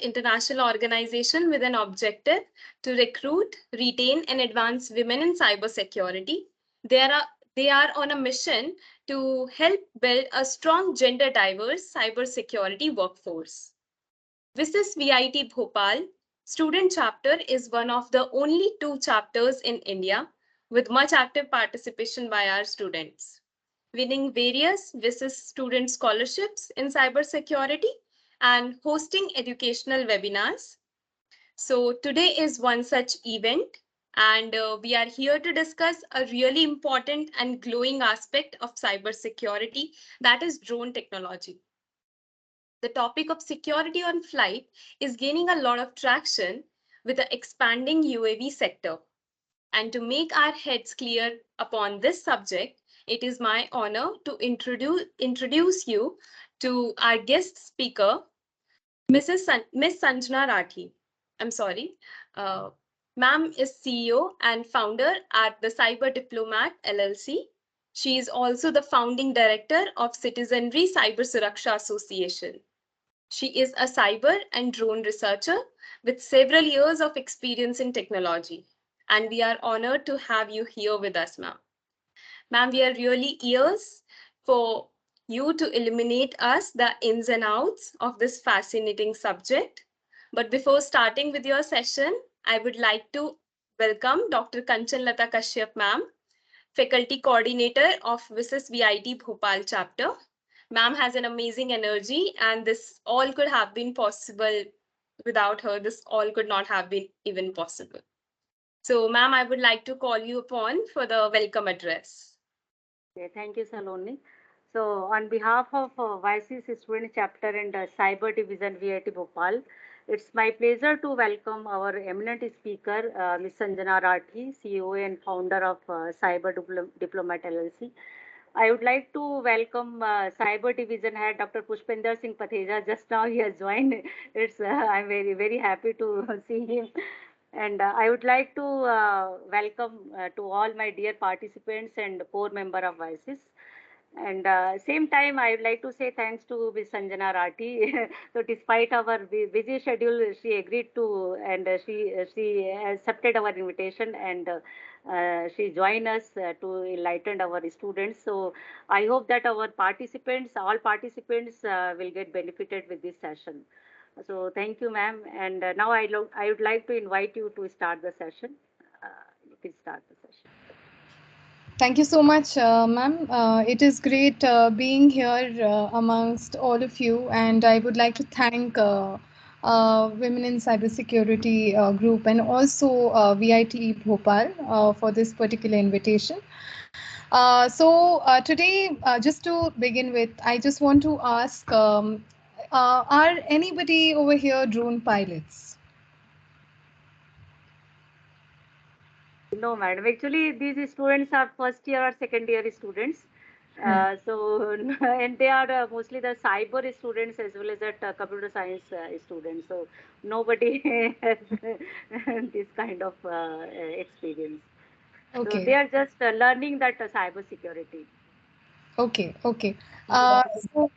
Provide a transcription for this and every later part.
international organization with an objective to recruit, retain, and advance women in cybersecurity. They are, they are on a mission to help build a strong gender diverse cybersecurity workforce. WiCyS VIT Bhopal student chapter is one of the only two chapters in India with much active participation by our students, winning various WiCyS student scholarships in cybersecurity and hosting educational webinars. So today is one such event, and we are here to discuss a really important and glowing aspect of cybersecurity, that is drone technology. The topic of security on flight is gaining a lot of traction with the expanding UAV sector. And to make our heads clear upon this subject, it is my honor to introduce you to our guest speaker, Miss Sanjana Rathi. I'm sorry. Uh, Ma'am is CEO and founder at the CyberDiplomat LLC. She is also the founding director of Citizenry Cyber Suraksha Association. She is a cyber and drone researcher with several years of experience in technology. And we are honored to have you here with us, ma'am. Ma'am, we are really ears for you to illuminate us the ins and outs of this fascinating subject. But before starting with your session, I would like to welcome Dr. Kanchan Lata Kashyap, ma'am, faculty coordinator of WiCyS VIT Bhopal chapter. Ma'am has an amazing energy, and this all could have been possible without her. This all could not have been even possible. So, ma'am, I would like to call you upon for the welcome address. Okay, thank you, Saloni. So, on behalf of WiCyS Student Chapter and Cyber Division VIT Bhopal, it's my pleasure to welcome our eminent speaker, Ms. Sanjana Rathi, CEO and founder of Diplomat LLC. I would like to welcome Cyber Division Head Dr. Pushpinder Singh Patheja. Just now he has joined. It's I'm very happy to see him. And I would like to welcome to all my dear participants and core member of WiCyS. And same time, I would like to say thanks to Ms. Sanjana Rathi. So, despite our busy schedule, she agreed to and she accepted our invitation and she joined us to enlighten our students. So, I hope that our participants, all participants, will get benefited with this session. So, thank you, ma'am. And now I would like to invite you to start the session. Uh, you can start the session. Thank you so much, ma'am. It is great being here amongst all of you, and I would like to thank Women in Cybersecurity group and also VIT Bhopal for this particular invitation. Today, just to begin with, I just want to ask, are anybody over here drone pilots? No, madam. Actually, these students are first year or second year students. And they are mostly the cyber students as well as that computer science students. So, nobody has this kind of experience. So, they Okay. are just learning that cyber security. Okay, okay. Uh, so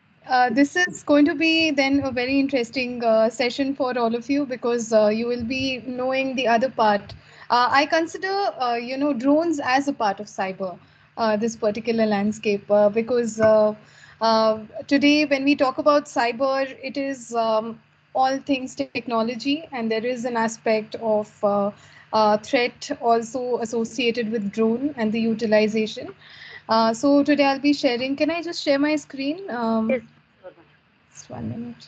this is going to be then a very interesting session for all of you because you will be knowing the other part. I consider, drones as a part of cyber, this particular landscape, because today when we talk about cyber, it is all things technology, and there is an aspect of threat also associated with drone and the utilization. So today I'll be sharing. Can I just share my screen? Yes, sure, ma'am. Just 1 minute.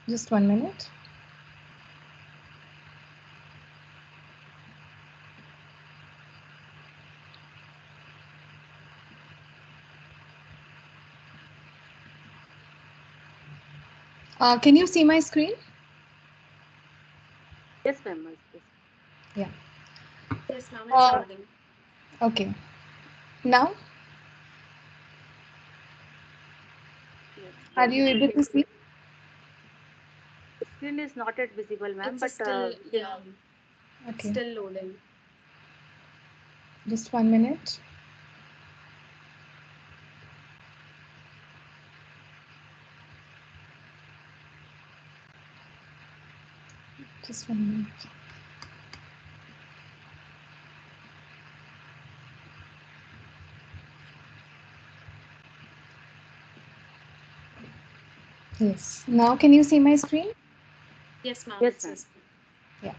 Just 1 minute. Can you see my screen? Yes, ma'am. Yes. Yeah. Yes, ma'am, it's Uh, audible. okay. Now, Yes, are the you able to see? screen is not yet visible, ma'am, It's but still, we can. yeah. Okay. Still loading. Just 1 minute. Just 1 minute. Yes. Now can you see my screen? Yes, ma'am, Yes, it's ma'am. visible. Yeah.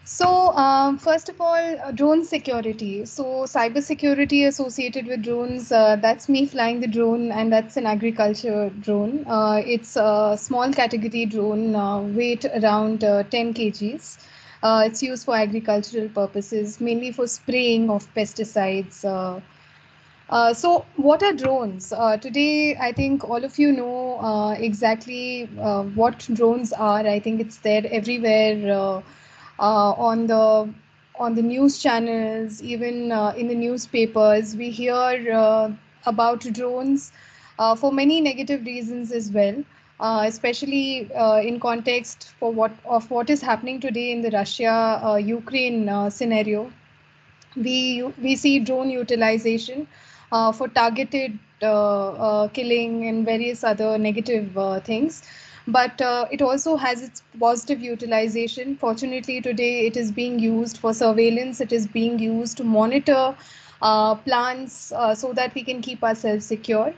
So, first of all, drone security. So, cybersecurity associated with drones, that's me flying the drone, and that's an agriculture drone. It's a small category drone, weight around 10 kgs. It's used for agricultural purposes, mainly for spraying of pesticides. So, what are drones? Today, I think all of you know exactly what drones are. I think it's there everywhere on the news channels, even in the newspapers. We hear about drones for many negative reasons as well. Especially in context for what is happening today in the Russia-Ukraine scenario, we see drone utilization for targeted killing and various other negative things, but it also has its positive utilization. Fortunately, today it is being used for surveillance. It is being used to monitor plants so that we can keep ourselves secure.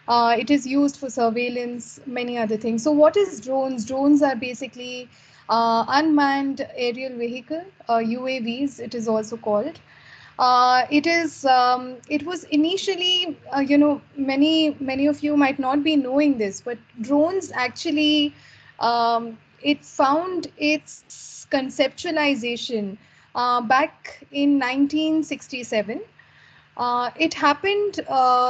It is used for surveillance, many other things. So, what is drones? Drones are basically unmanned aerial vehicle, UAVs. It is also called. It was initially, many of you might not be knowing this, but drones actually, it found its conceptualization back in 1967. It happened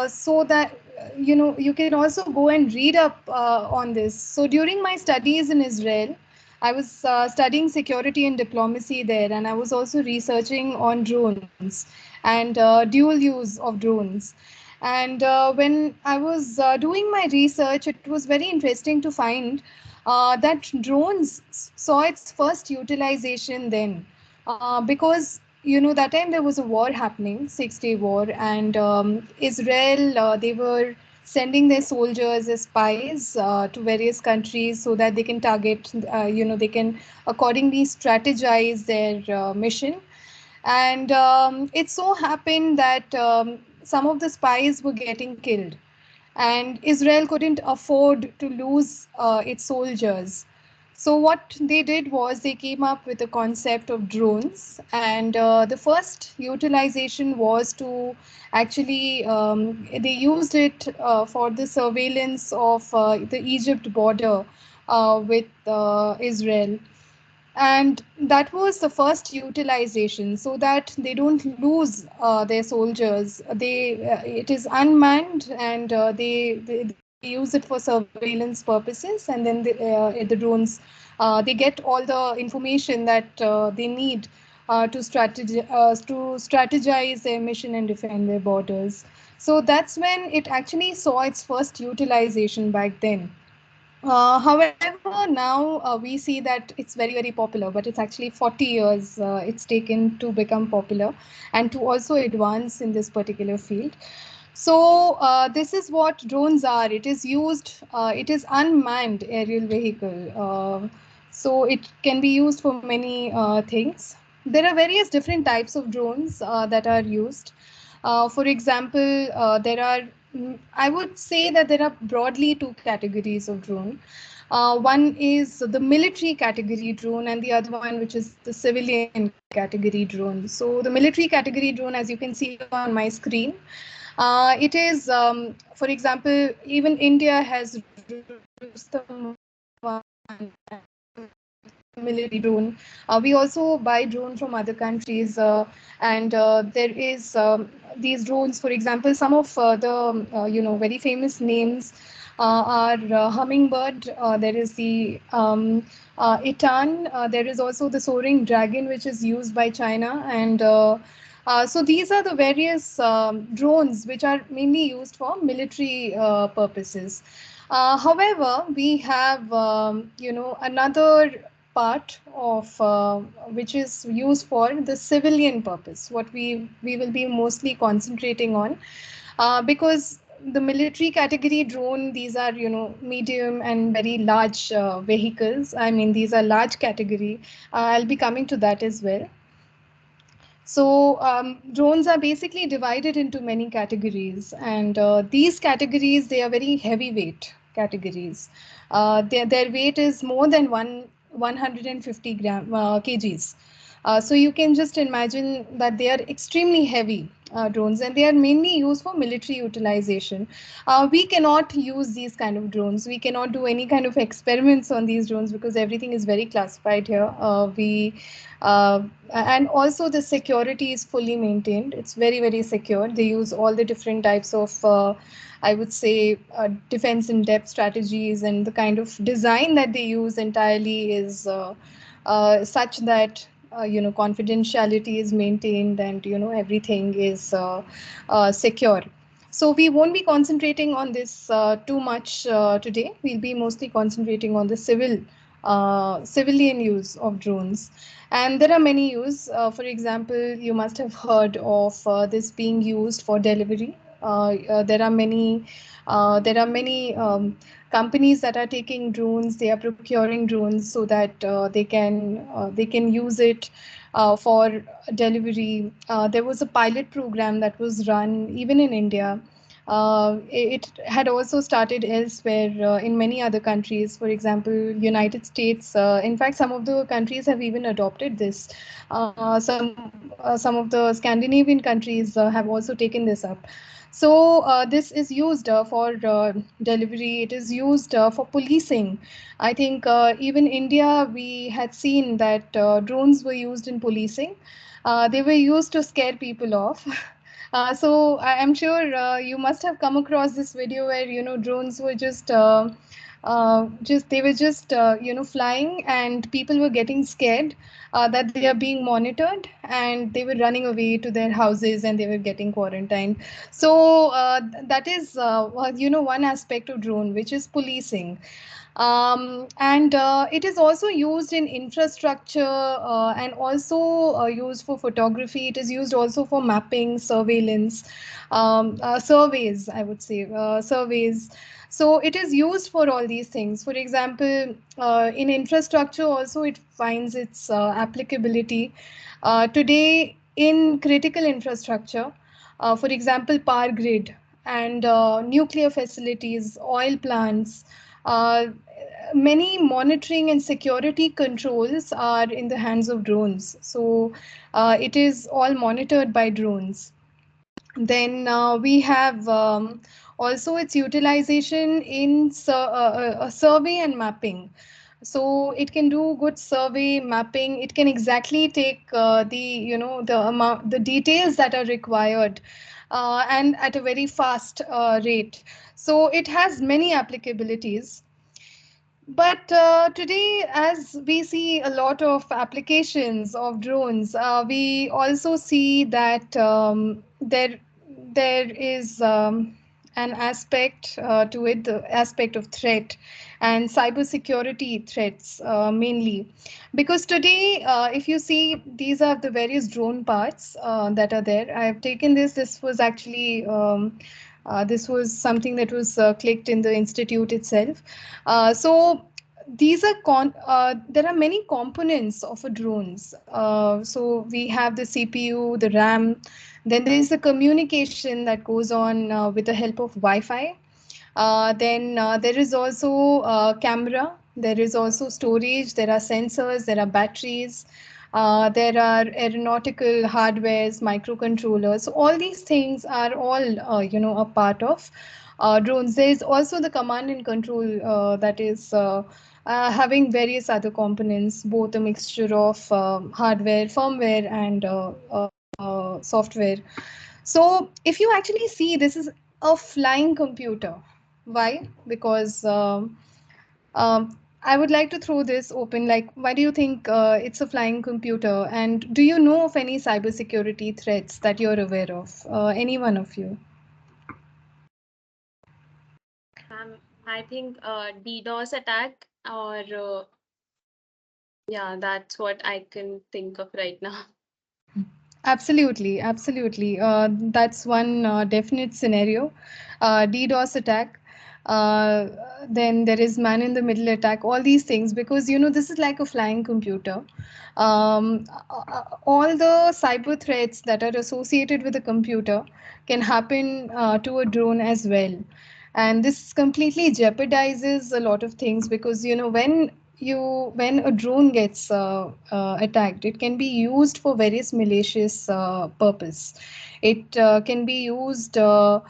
so that you can also go and read up on this. So during my studies in Israel, I was studying security and diplomacy there, and I was also researching on drones and dual use of drones. And when I was doing my research, it was very interesting to find that drones saw its first utilization then, because that time there was a war happening, 6 day war, and Israel, they were sending their soldiers as spies to various countries so that they can target, they can accordingly strategize their mission. And it so happened that some of the spies were getting killed, and Israel couldn't afford to lose its soldiers. So what they did was they came up with the concept of drones, and the first utilization was to actually they used it for the surveillance of the Egypt border with Israel, and that was the first utilization so that they don't lose their soldiers. It is unmanned, and they use it for surveillance purposes, and then the drones, they get all the information that they need to strategize their mission and defend their borders. So that's when it actually saw its first utilization back then. However, now we see that it's very popular, but it's actually 40 years it's taken to become popular and to also advance in this particular field. So, this is what drones are. It is used, it is unmanned aerial vehicle. So, it can be used for many things. There are various different types of drones that are used. For example, I would say that there are broadly two categories of drone. One is the military category drone, and the other one, which is the civilian category drone. So the military category drone, as you can see on my screen, it is, for example, even India has Rustam one, military drone. We also buy drone from other countries, and there is these drones. For example, some of the very famous names are Hummingbird. There is the Itan. There is also the Soaring Dragon, which is used by China, and so these are the various drones which are mainly used for military purposes. However, we have another part of which is used for the civilian purpose, what we will be mostly concentrating on, because the military category drone, these are, you know, medium and very large vehicles. I mean, these are large category. I'll be coming to that as well. So drones are basically divided into many categories, and these categories, they are very heavyweight categories. Their weight is more than 150 kgs. So you can just imagine that they are extremely heavy drones, and they are mainly used for military utilization. We cannot use these kind of drones. We cannot do any kind of experiments on these drones because everything is very classified here. And also the security is fully maintained. It's very, very secure. They use all the different types of, I would say, defense in depth strategies, and the kind of design that they use entirely is such that confidentiality is maintained, and everything is secure. So we won't be concentrating on this too much today. We'll be mostly concentrating on the civilian use of drones. And there are many use. For example, you must have heard of this being used for delivery. There are many companies that are taking drones. They are procuring drones so that they can use it for delivery. There was a pilot program that was run even in India. It had also started elsewhere in many other countries. For example, United States. In fact, some of the countries have even adopted this. Some of the Scandinavian countries have also taken this up. So this is used for delivery. It is used for policing. I think even India, we had seen that drones were used in policing. They were used to scare people off. So I'm sure you must have come across this video where drones were just they were just flying, and people were getting scared that they are being monitored, and they were running away to their houses, and they were getting quarantined. So that is one aspect of drone, which is policing. And it is also used in infrastructure, and also used for photography. It is used also for mapping, surveillance, surveys, I would say, surveys. So it is used for all these things. For example, in infrastructure also, it finds its applicability today in critical infrastructure. For example, power grid and nuclear facilities, oil plants. Uh, Many monitoring and security controls are in the hands of drones. So it is all monitored by drones. Then we have also its utilization in survey and mapping. So it can do good survey mapping. It can exactly take the details that are required, and at a very fast rate. So it has many applicabilities. But today, as we see a lot of applications of drones, we also see that there is an aspect to it, the aspect of threat and cybersecurity threats mainly. Because today, if you see, these are the various drone parts that are there. I have taken this. This was actually this was something that was clicked in the institute itself. So these are there are many components of a drones. So we have the CPU, the RAM, then there is the communication that goes on with the help of Wi-Fi. Then there is also camera, there is also storage, there are sensors, there are batteries, there are aeronautical hardwares, microcontrollers. So all these things are all a part of drones. There is also the command and control that is having various other components, both a mixture of hardware, firmware, and software. So if you actually see, this is a flying computer. Why? Because I would like to throw this open. Like, why do you think it's a flying computer? And do you know of any cybersecurity threats that you're aware of? Any one of you? I think DDoS attack or Yeah, that's what I can think of right now. Absolutely, absolutely. That's one definite scenario. DDoS attack. Uh, then there is man in the middle attack. All these things, because this is like a flying computer. All the cyber threats that are associated with a computer can happen to a drone as well, and this completely jeopardizes a lot of things, because when a drone gets attacked, it can be used for various malicious purpose. It can be used to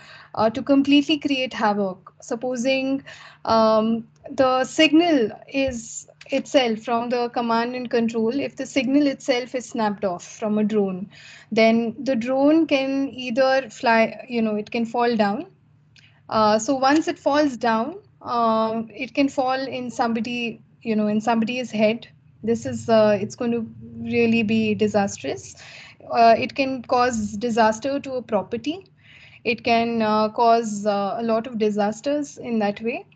completely create havoc. Supposing the signal is itself from the command and control, if the signal itself is snapped off from a drone, then the drone can either fly, it can fall down. So once it falls down, it can fall in somebody, in somebody's head. It's going to really be disastrous. It can cause disaster to a property. It can cause a lot of disasters in that way.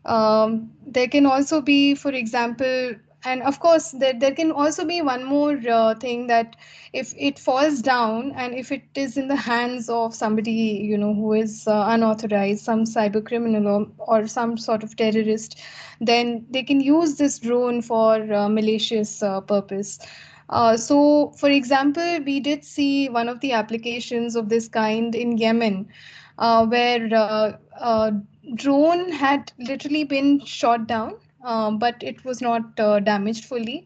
There can also be, for example, and of course, there can also be one more thing, that if it falls down and if it is in the hands of somebody, who is unauthorized, some cyber criminal, or some sort of terrorist, then they can use this drone for malicious purpose. So, for example, we did see one of the applications of this kind in Yemen, where drone had literally been shot down, but it was not damaged fully.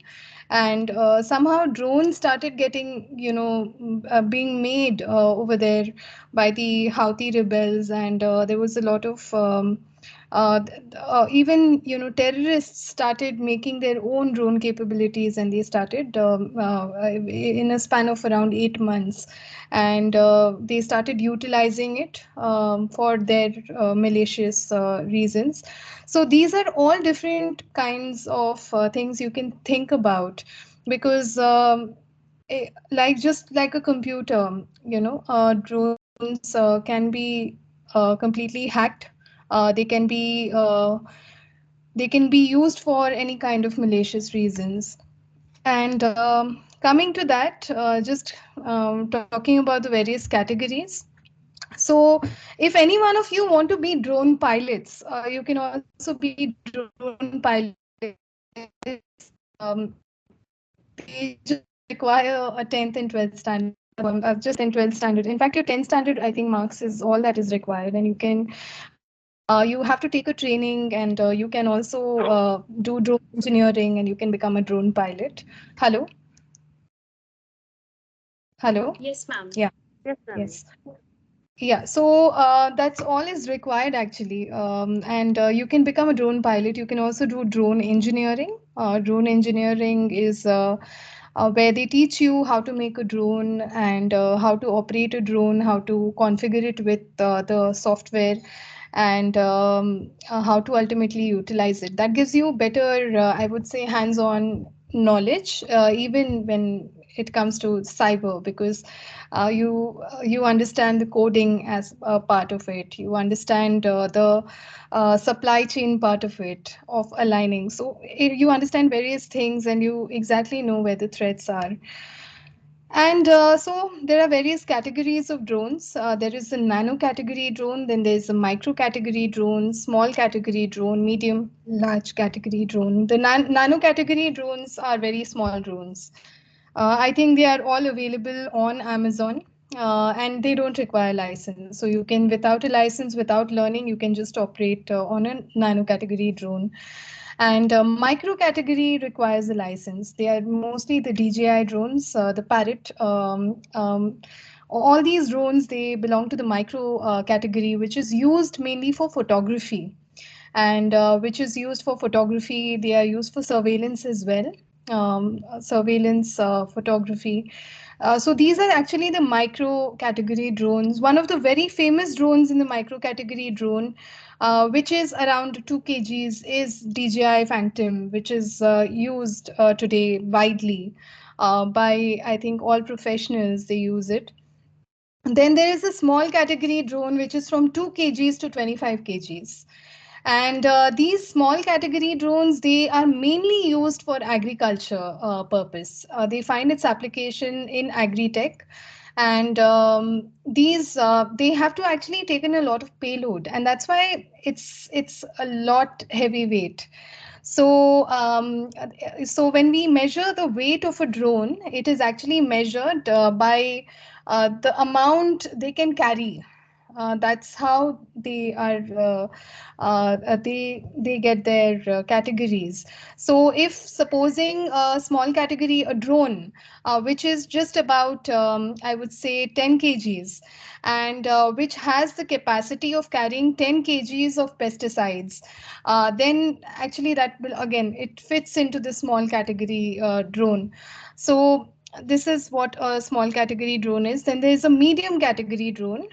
And somehow drones started getting, being made over there by the Houthi rebels, and there was a lot of even terrorists started making their own drone capabilities, and they started in a span of around 8 months, and they started utilizing it for their malicious reasons. So these are all different kinds of things you can think about, because like just like a computer, drones can be completely hacked. They can be used for any kind of malicious reasons. And coming to that, just talking about the various categories. So, if any one of you want to be drone pilots, you can also be drone pilots. They just require a 10th and 12th standard. Just 10th and 12th standard. In fact, your 10th standard, I think, marks is all that is required, and you have to take a training, and you can also do drone engineering, and you can become a drone pilot. Hello, hello. Yes, ma'am. Yeah. Yes, Ravi. Yes. Yeah, so that's all is required actually. And you can become a drone pilot. You can also do drone engineering. Drone engineering is where they teach you how to make a drone, and how to operate a drone, how to configure it with the software, and how to ultimately utilize it. That gives you better, I would say, hands-on knowledge, even when it comes to cyber, because you understand the coding as a part of it. You understand the supply chain part of it, of aligning. So you understand various things, and you exactly know where the threats are. And so there are various categories of drones. There is a nano category drone, then there's a micro category drone, small category drone, medium, large category drone. The nano category drones are very small drones. I think they are all available on Amazon, and they don't require license. So you can, without a license, without learning, you can just operate on a nano category drone. And micro category requires a license. They are mostly the DJI drones, the Parrot. All these drones, they belong to the micro category, which is used mainly for photography, and which is used for photography. They are used for surveillance as well, surveillance photography. So these are actually the micro category drones. One of the very famous drones in the micro category drone, which is around 2 kgs, is DJI Phantom, which is used today widely by, I think, all professionals. They use it. Then there is a small category drone which is from 2 kgs to 25 kgs. And these small category drones, they are mainly used for agriculture purpose. They find its application in agri-tech, and these they have to actually take in a lot of payload, and that's why it's a lot heavyweight. So, so when we measure the weight of a drone, it is actually measured by the amount they can carry. That's how they are. They get their categories. So, if supposing a small category, a drone, which is just about, I would say, 10 kgs, and which has the capacity of carrying 10 kgs of pesticides, then actually that will, again, it fits into the small category drone. So this is what a small category drone is. Then there is a medium category drone,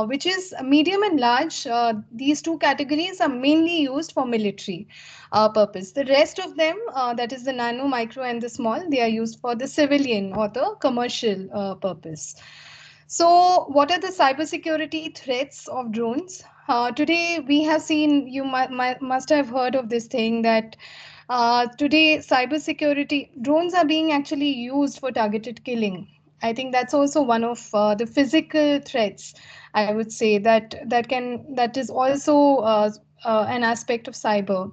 which is medium and large. These two categories are mainly used for military purpose. The rest of them, that is the nano, micro, and the small, they are used for the civilian or the commercial purpose. So, what are the cybersecurity threats of drones? Today, we have seen, you must have heard of this thing that today cybersecurity drones are being actually used for targeted killing. I think that's also one of the physical threats. I would say that is also an aspect of cyber.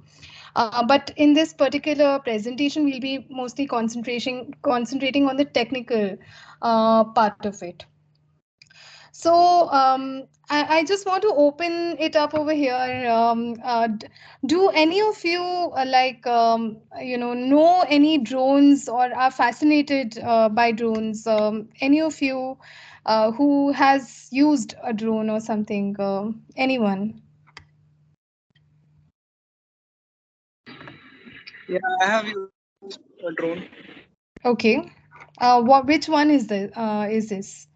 But in this particular presentation, we'll be mostly concentrating on the technical part of it. So I just want to open it up over here. Do any of you know any drones or are fascinated by drones? Any of you who has used a drone or something? Anyone? Yeah, I have used a drone. Okay. Which one is this?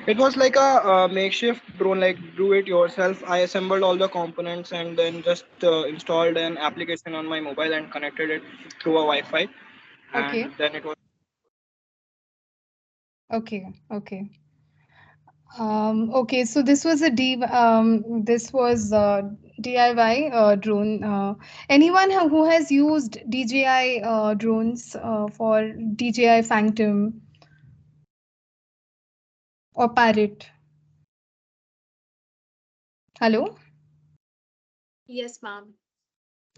It was like a makeshift drone, like do it yourself. I assembled all the components and then just installed an application on my mobile and connected it through a Wi-Fi, Okay. and then it was. Okay. Okay. Okay, so this was this was DIY drone. Anyone who has used DJI drones for DJI Phantom or Parrot? Hello? Yes, ma'am.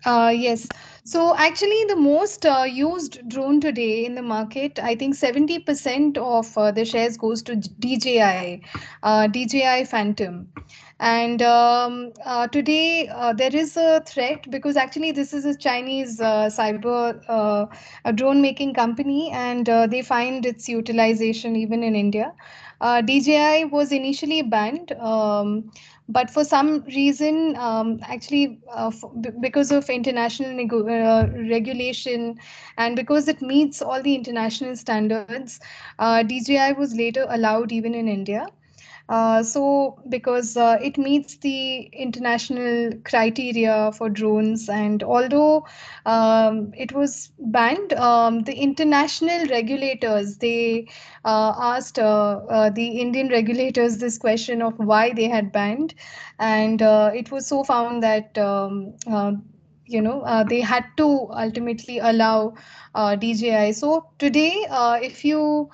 Yes. So actually, the most used drone today in the market, I think 70% of the shares goes to DJI, DJI Phantom. And today there is a threat because actually this is a Chinese cyber a drone making company, and they find its utilization even in India. DJI was initially banned. But for some reason, actually, because of international regulation and because it meets all the international standards, DJI was later allowed even in India. So, because it meets the international criteria for drones, and although it was banned, the international regulators they asked the Indian regulators this question of why they had banned, and it was so found that they had to ultimately allow DJI. So today, if you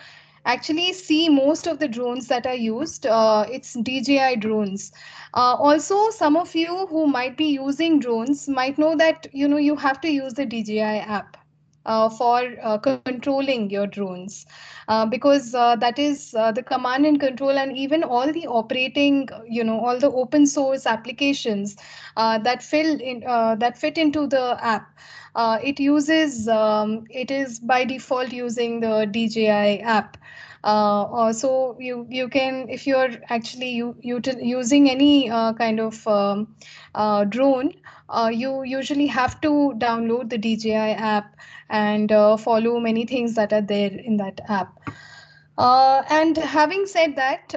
actually see most of the drones that are used, it's DJI drones. Also, some of you who might be using drones might know that you have to use the DJI app for controlling your drones, because that is the command and control, and even all the operating, all the open source applications that fit into the app. It is by default using the DJI app. So you can, if you're actually using any kind of drone, you usually have to download the DJI app and follow many things that are there in that app. And having said that,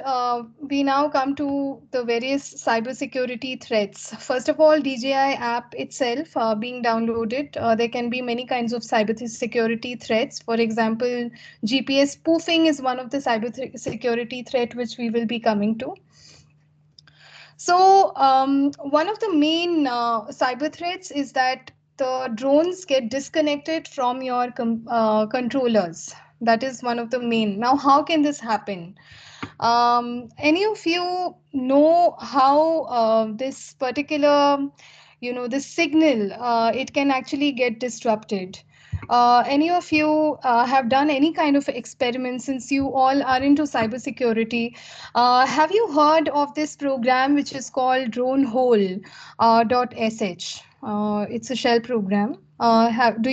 we now come to the various cybersecurity threats. First of all, DJI app itself being downloaded, there can be many kinds of cybersecurity threats. For example, GPS spoofing is one of the cybersecurity threat which we will be coming to. So one of the main cyber threats is that the drones get disconnected from your controllers. That is one of the main. Now, how can this happen? Any of you know how this particular, this signal, it can actually get disrupted? Any of you have done any kind of experiment since you all are into cybersecurity? Have you heard of this program which is called dronehole .sh? It's a shell program. Have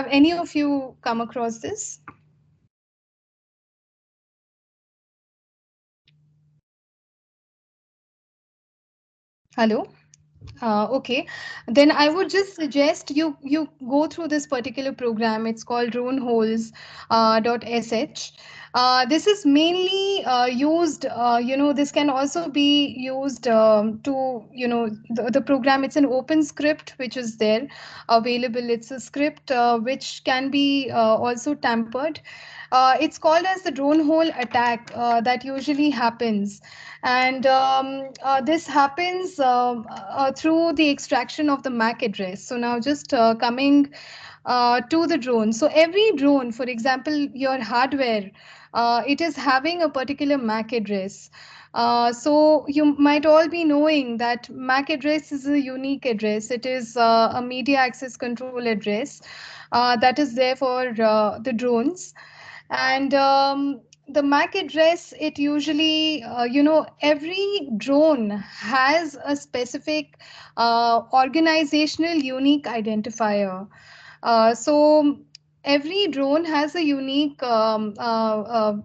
any of you come across this? Hello? Okay, then I would just suggest you go through this particular program. It's called droneholes .sh. This is mainly used, this can also be used to, the program, it's an open script which is there available. It's a script which can be also tampered. It's called as the drone hole attack that usually happens. And this happens through the extraction of the MAC address. So now just coming to the drone. So every drone, for example, your hardware, it is having a particular MAC address. So you might all be knowing that MAC address is a unique address. It is a media access control address that is there for the drones. And the MAC address, it usually, every drone has a specific organizational unique identifier. So every drone has a unique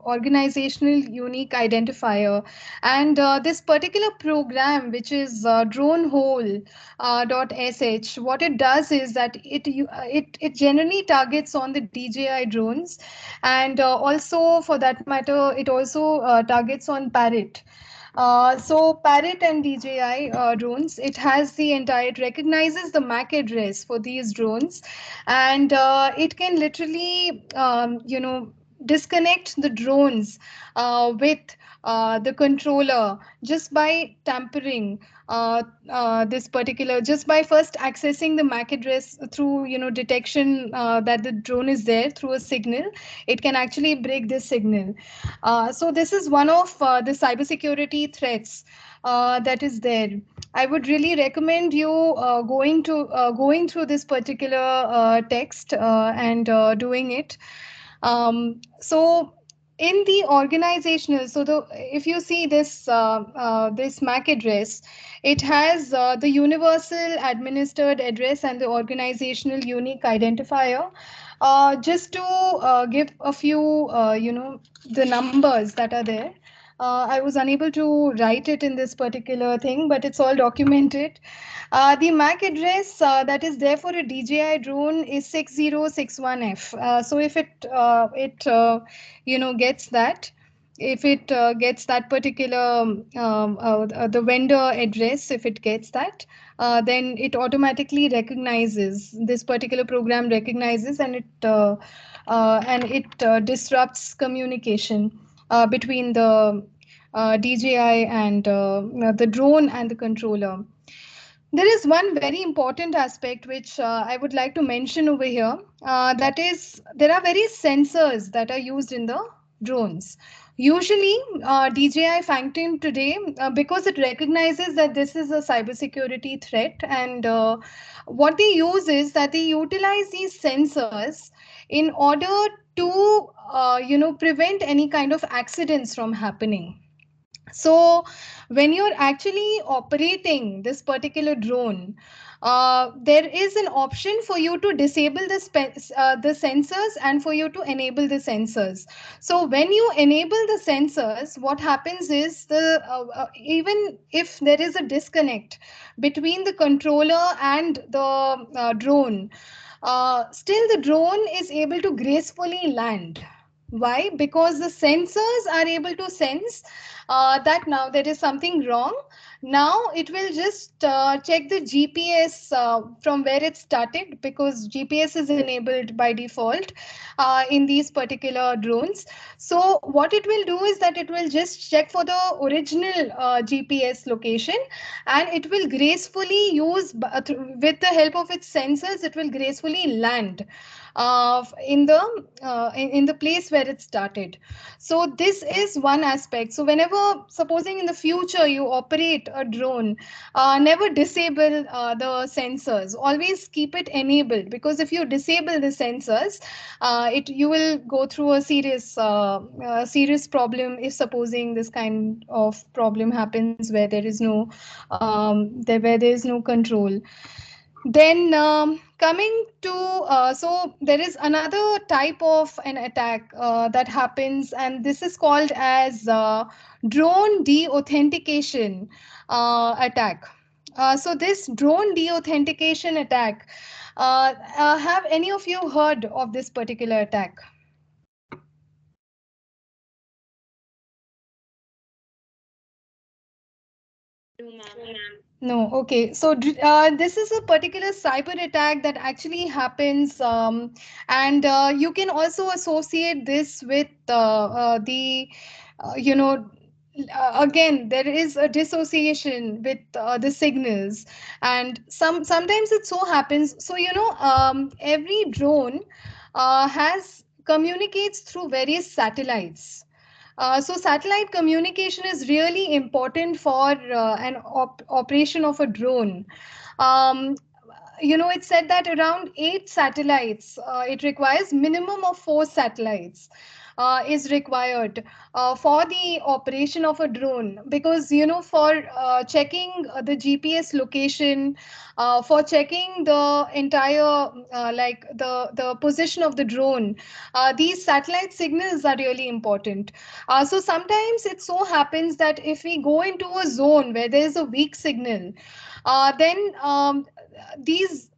organizational unique identifier, and this particular program, which is dronehole .sh, what it does is that it generally targets on the DJI drones, and also for that matter, it also targets on Parrot. So Parrot and DJI drones, it has the entire, it recognizes the MAC address for these drones, and it can literally, disconnect the drones with the controller just by tampering this particular, just by first accessing the MAC address through, detection that the drone is there through a signal. It can actually break this signal. So this is one of the cybersecurity threats that is there. I would really recommend you going through this particular text and doing it. So in the organizational, so the if you see this this MAC address, it has the universal administered address and the organizational unique identifier. Just to give a few, the numbers that are there. I was unable to write it in this particular thing, but it's all documented. The MAC address that is there for a DJI drone is 6061F. So if gets that, if it gets that particular the vendor address, if it gets that, then it automatically recognizes, this particular program recognizes, and it disrupts communication between the DJI and the drone and the controller. There is one very important aspect which I would like to mention over here. That is, there are various sensors that are used in the drones. Usually, DJI Phantom today, because it recognizes that this is a cybersecurity threat, and what they use is that they utilize these sensors in order to, prevent any kind of accidents from happening. So when you're actually operating this particular drone, there is an option for you to disable the sensors and for you to enable the sensors. So when you enable the sensors, what happens is even if there is a disconnect between the controller and the drone, still the drone is able to gracefully land. Why? Because the sensors are able to sense that now there is something wrong. Now it will just check the GPS from where it started, because GPS is enabled by default in these particular drones. So what it will do is that it will just check for the original GPS location, and it will gracefully with the help of its sensors, it will gracefully land in the place where it started. So this is one aspect. So whenever, supposing in the future you operate a drone, never disable the sensors, always keep it enabled, because if you disable the sensors, it you will go through a serious problem if supposing this kind of problem happens where there is no where there is no control. Then coming to so there is another type of an attack that happens, and this is called as drone deauthentication attack. So this drone deauthentication attack, have any of you heard of this particular attack? No, ma'am. No, okay. So this is a particular cyber attack that actually happens, and you can also associate this with you know, again, there is a dissociation with the signals, and sometimes it so happens. So every drone has communicates through various satellites. So satellite communication is really important for an operation of a drone. Um, it's said that around 8 satellites, it requires minimum of 4 satellites is required for the operation of a drone, because for checking the GPS location, for checking the entire the position of the drone, these satellite signals are really important. So sometimes it so happens that if we go into a zone where there is a weak signal, then these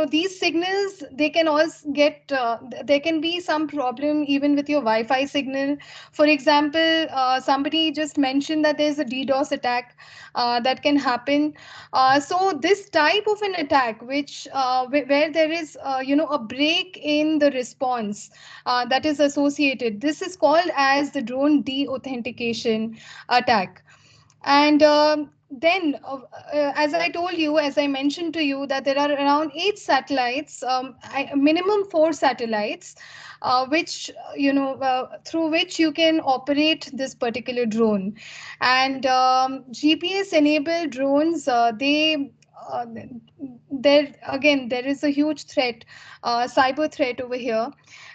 these signals, they can also get there can be some problem even with your Wi-Fi signal. For example, somebody just mentioned that there's a DDoS attack that can happen. So this type of an attack, which where there is a break in the response that is associated, this is called as the drone deauthentication attack. And then, as I told you, as I mentioned to you, that there are around 8 satellites, minimum 4 satellites, which through which you can operate this particular drone. And GPS enabled drones, uh, there again there is a huge threat, cyber threat over here.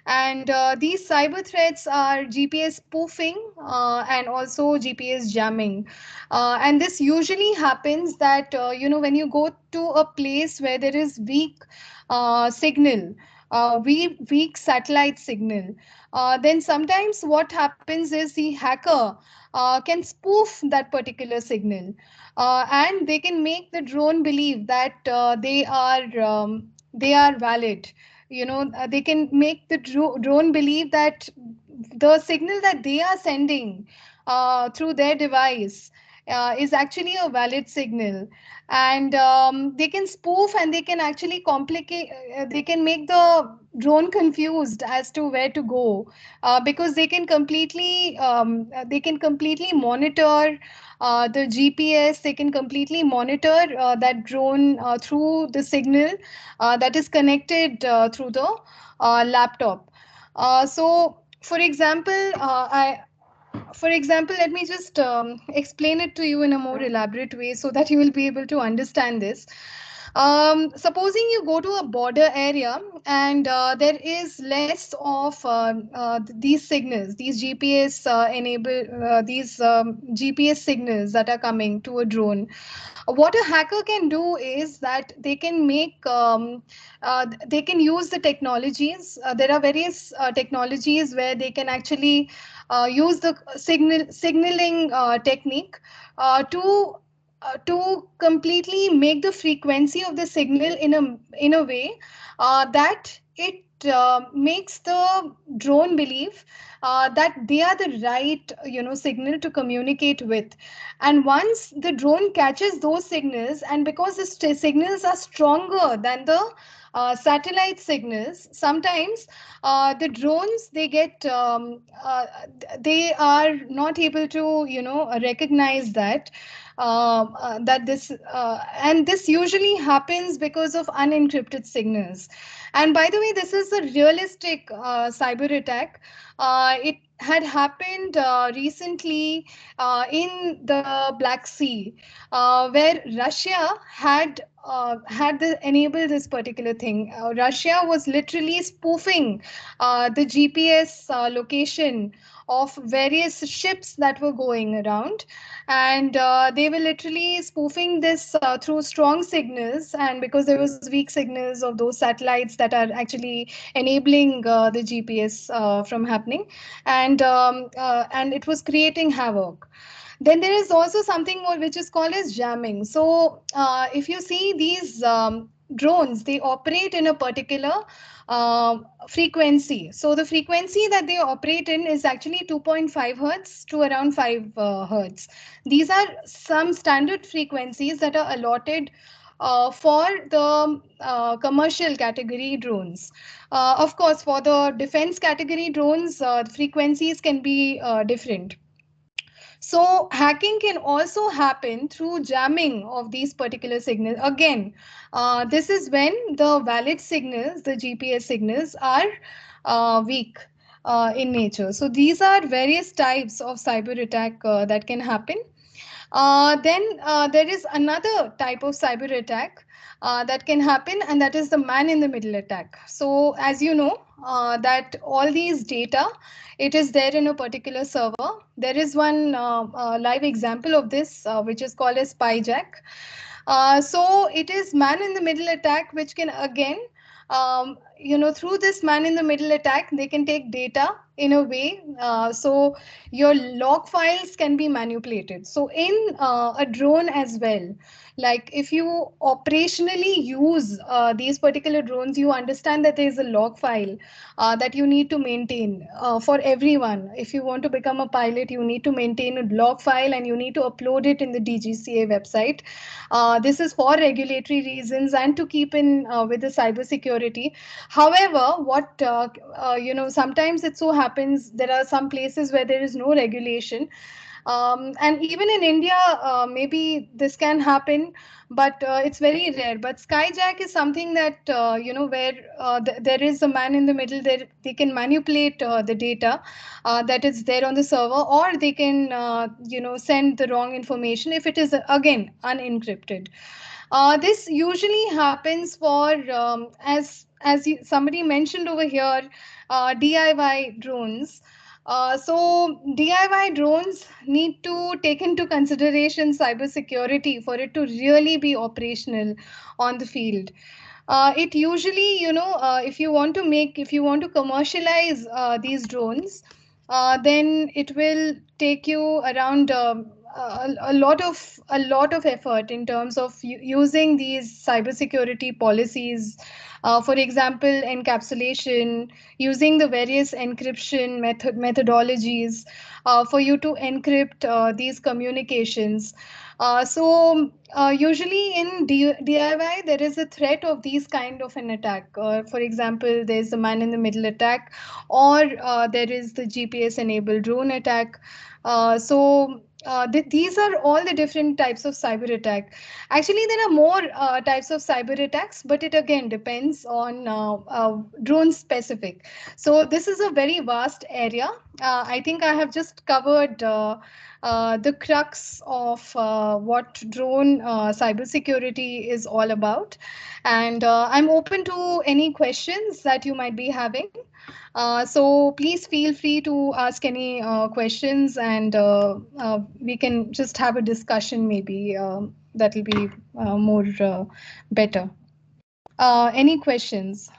And these cyber threats are GPS spoofing and also GPS jamming. And this usually happens that when you go to a place where there is weak satellite signal, then sometimes what happens is the hacker can spoof that particular signal, and they can make the drone believe that they are valid. They can make the drone believe that the signal that they are sending through their device is actually a valid signal. And they can spoof, and they can actually complicate, they can make the drone confused as to where to go, because they can completely monitor the GPS. They can completely monitor that drone through the signal that is connected through the laptop. So for example, let me just explain it to you in a more elaborate way so that you will be able to understand this. Supposing you go to a border area, and there is less of these signals, these GPS signals that are coming to a drone. What a hacker can do is that they can use the technologies. There are various technologies where they can actually use the signaling technique to completely make the frequency of the signal in a way that makes the drone believe that they are the right signal to communicate with. And once the drone catches those signals, and because the signals are stronger than the satellite signals, sometimes the drones, they are not able to recognize that and this usually happens because of unencrypted signals. And by the way, this is a realistic cyber attack. It had happened recently in the Black Sea, where Russia enabled this particular thing. Russia was literally spoofing the GPS location of various ships that were going around, and they were literally spoofing this through strong signals, and because there was weak signals of those satellites that are actually enabling the GPS from happening, and it was creating havoc. Then there is also something more which is called as jamming. So if you see these drones, they operate in a particular frequency. So the frequency that they operate in is actually 2.5 hertz to around 5 hertz. These are some standard frequencies that are allotted for the commercial category drones. Of course, for the defense category drones, frequencies can be different. So hacking can also happen through jamming of these particular signals. Again, this is when the valid signals, the GPS signals, are weak in nature. So these are various types of cyber attack that can happen. Then there is another type of cyber attack that can happen, and that is the man in the middle attack. So as you know, that all these data, it is there in a particular server. There is one live example of this, which is called as spyjack. So it is man in the middle attack, which can again, through this man in the middle attack, they can take data in a way. So your log files can be manipulated. So in a drone as well, like if you operationally use these particular drones, you understand that there is a log file that you need to maintain for everyone. If you want to become a pilot, you need to maintain a log file and you need to upload it in the DGCA website. This is for regulatory reasons and to keep in with the cybersecurity. However, sometimes it so happens there are some places where there is no regulation, and even in India, maybe this can happen, but it's very rare. But skyjack is something that where there is a man in the middle. There they can manipulate the data that is there on the server, or they can send the wrong information if it is again unencrypted. This usually happens for somebody mentioned over here, DIY drones. So DIY drones need to take into consideration cybersecurity for it to really be operational on the field. It usually, if you want to commercialize these drones, then it will take you around a lot of effort in terms of using these cybersecurity policies. For example, encapsulation, using the various encryption methodologies for you to encrypt these communications. Usually in DIY, there is a threat of these kind of an attack. For example, there's the man in the middle attack, or there is the GPS enabled drone attack. These are all the different types of cyber attack. Actually, there are more types of cyber attacks, but it again depends on drone specific. So this is a very vast area. I think I have just covered the crux of what drone cybersecurity is all about. And I'm open to any questions that you might be having. So please feel free to ask any questions, and we can just have a discussion maybe. That will be more better. Any questions?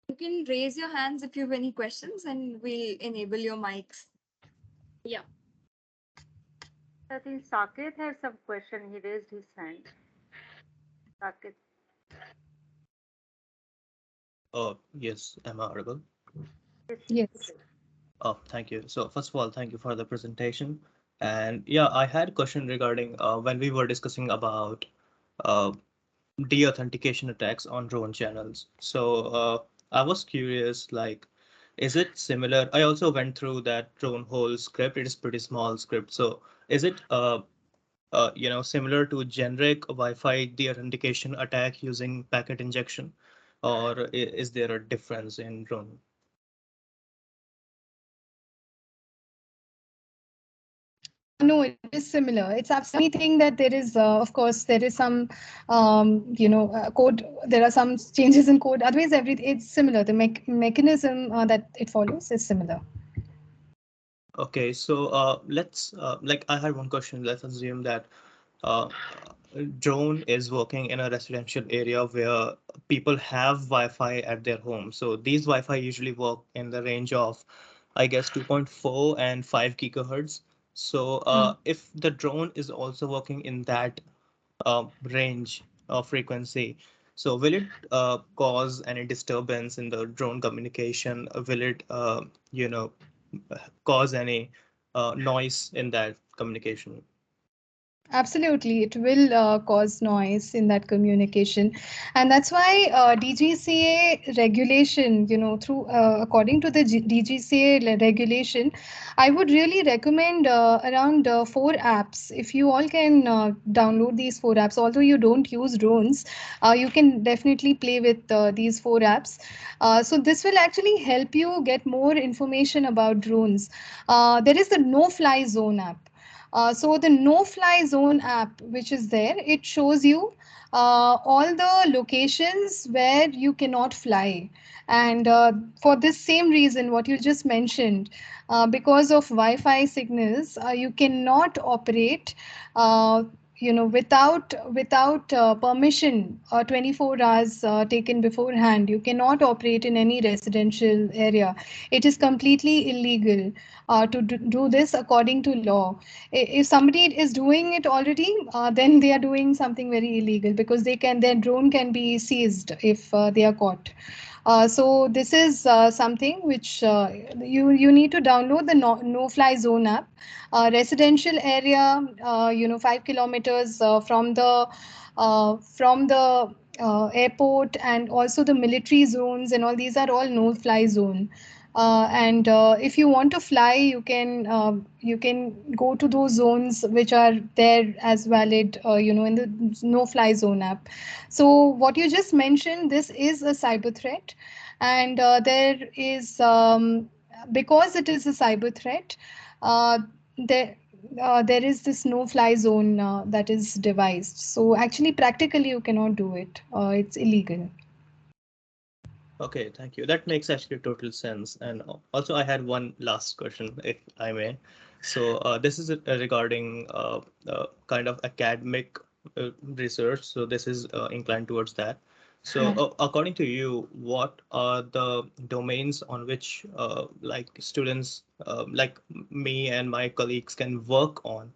You can raise your hands if you have any questions and we'll enable your mics. Yeah. I think Saket has some question. He raised his hand. Saket. Yes, am I audible? Yes, Yes. Oh, thank you. So first of all, thank you for the presentation. And yeah, I had a question regarding when we were discussing about uh, de-authentication attacks on drone channels. So I was curious, like, is it similar? I also went through that drone hole script. It is pretty small script. So is it similar to generic Wi-Fi de-authentication attack using packet injection, or is there a difference in drone? No, it is similar. It's absolutely thing that there is, of course, there is some, code. There are some changes in code. Otherwise, it's similar. The mechanism that it follows is similar. Okay, so let's like I had one question. Let's assume that uh, drone is working in a residential area where people have Wi-Fi at their home. So these Wi-Fi usually work in the range of, I guess, 2.4 and 5 gigahertz. So Hmm. if the drone is also working in that range of frequency, so will it cause any disturbance in the drone communication? Will it, you know, cause any noise in that communication? Absolutely, it will cause noise in that communication, and that's why DGCA regulation, through according to the DGCA regulation, I would really recommend around 4 apps. If you all can download these 4 apps, although you don't use drones, you can definitely play with these 4 apps. So this will actually help you get more information about drones. There is the No Fly Zone app. So the no fly zone app which is there, it shows you all the locations where you cannot fly. And for this same reason what you just mentioned, because of Wi-Fi signals, you cannot operate without permission 24 hours taken beforehand. You cannot operate in any residential area. It is completely illegal to do this according to law. If somebody is doing it already, then they are doing something very illegal, because their drone can be seized if they are caught. So this is something which you need to download the no fly zone app. Residential area, 5 kilometers from the airport, and also the military zones and all, these are all no fly zone. And if you want to fly, you can go to those zones which are there as valid, in the no fly zone app. So what you just mentioned, this is a cyber threat, and there is, because it is a cyber threat, there there is this no fly zone that is devised. So actually practically you cannot do it. It's illegal. Okay, thank you. That makes actually total sense. And also, I had one last question, if I may. So, this is regarding kind of academic research. So, this is inclined towards that. So, according to you, what are the domains on which, like students, like me and my colleagues, can work on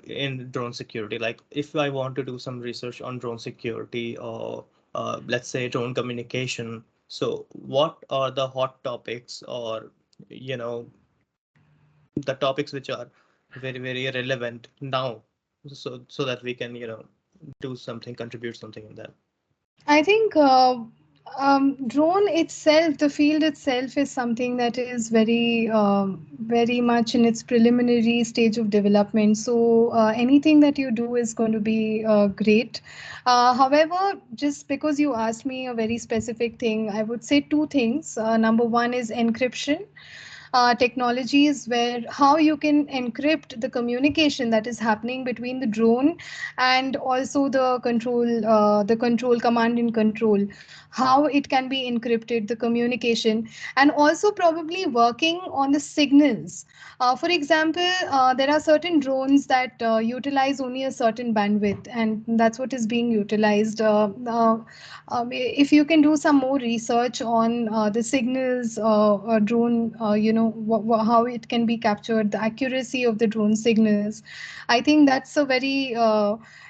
in drone security? Like, if I want to do some research on drone security, or let's say drone communication, so what are the hot topics, or you know the topics which are very, very relevant now, so that we can do something, contribute something in that. I think drone itself, the field itself, is something that is very much in its preliminary stage of development. So anything that you do is going to be great. However, just because you asked me a very specific thing, I would say two things. Number one is encryption technologies, where how you can encrypt the communication that is happening between the drone and also the control command and control, how it can be encrypted, the communication, and also probably working on the signals. For example, there are certain drones that utilize only a certain bandwidth, and that's what is being utilized. If you can do some more research on the signals, drone, how it can be captured, the accuracy of the drone signals. I think that's a very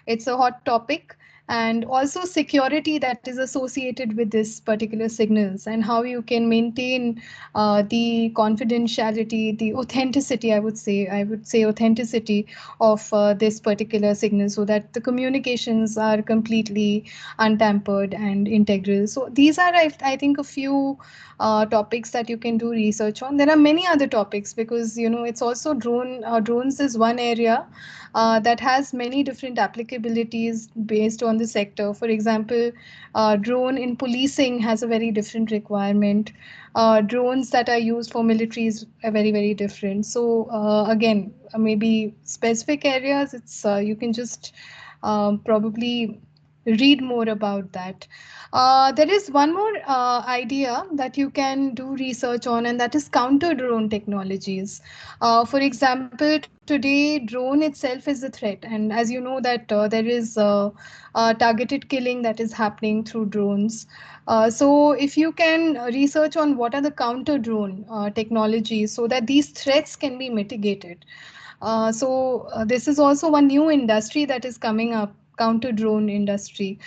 it's a hot topic. And also security that is associated with this particular signals, and how you can maintain the confidentiality, the authenticity, I would say authenticity of this particular signal, so that the communications are completely untampered and integral. So these are, I think, a few topics that you can do research on. There are many other topics, because it's also drones is one area that has many different applicabilities based on the sector. For example, drone in policing has a very different requirement. Drones that are used for militaries are very, very different. So again, maybe specific areas, it's you can just probably read more about that. There is one more idea that you can do research on, and that is counter drone technologies. For example, today drone itself is a threat, and as you know that there is targeted killing that is happening through drones. So if you can research on what are the counter drone technologies, so that these threats can be mitigated. So this is also one new industry that is coming up, counter drone industry.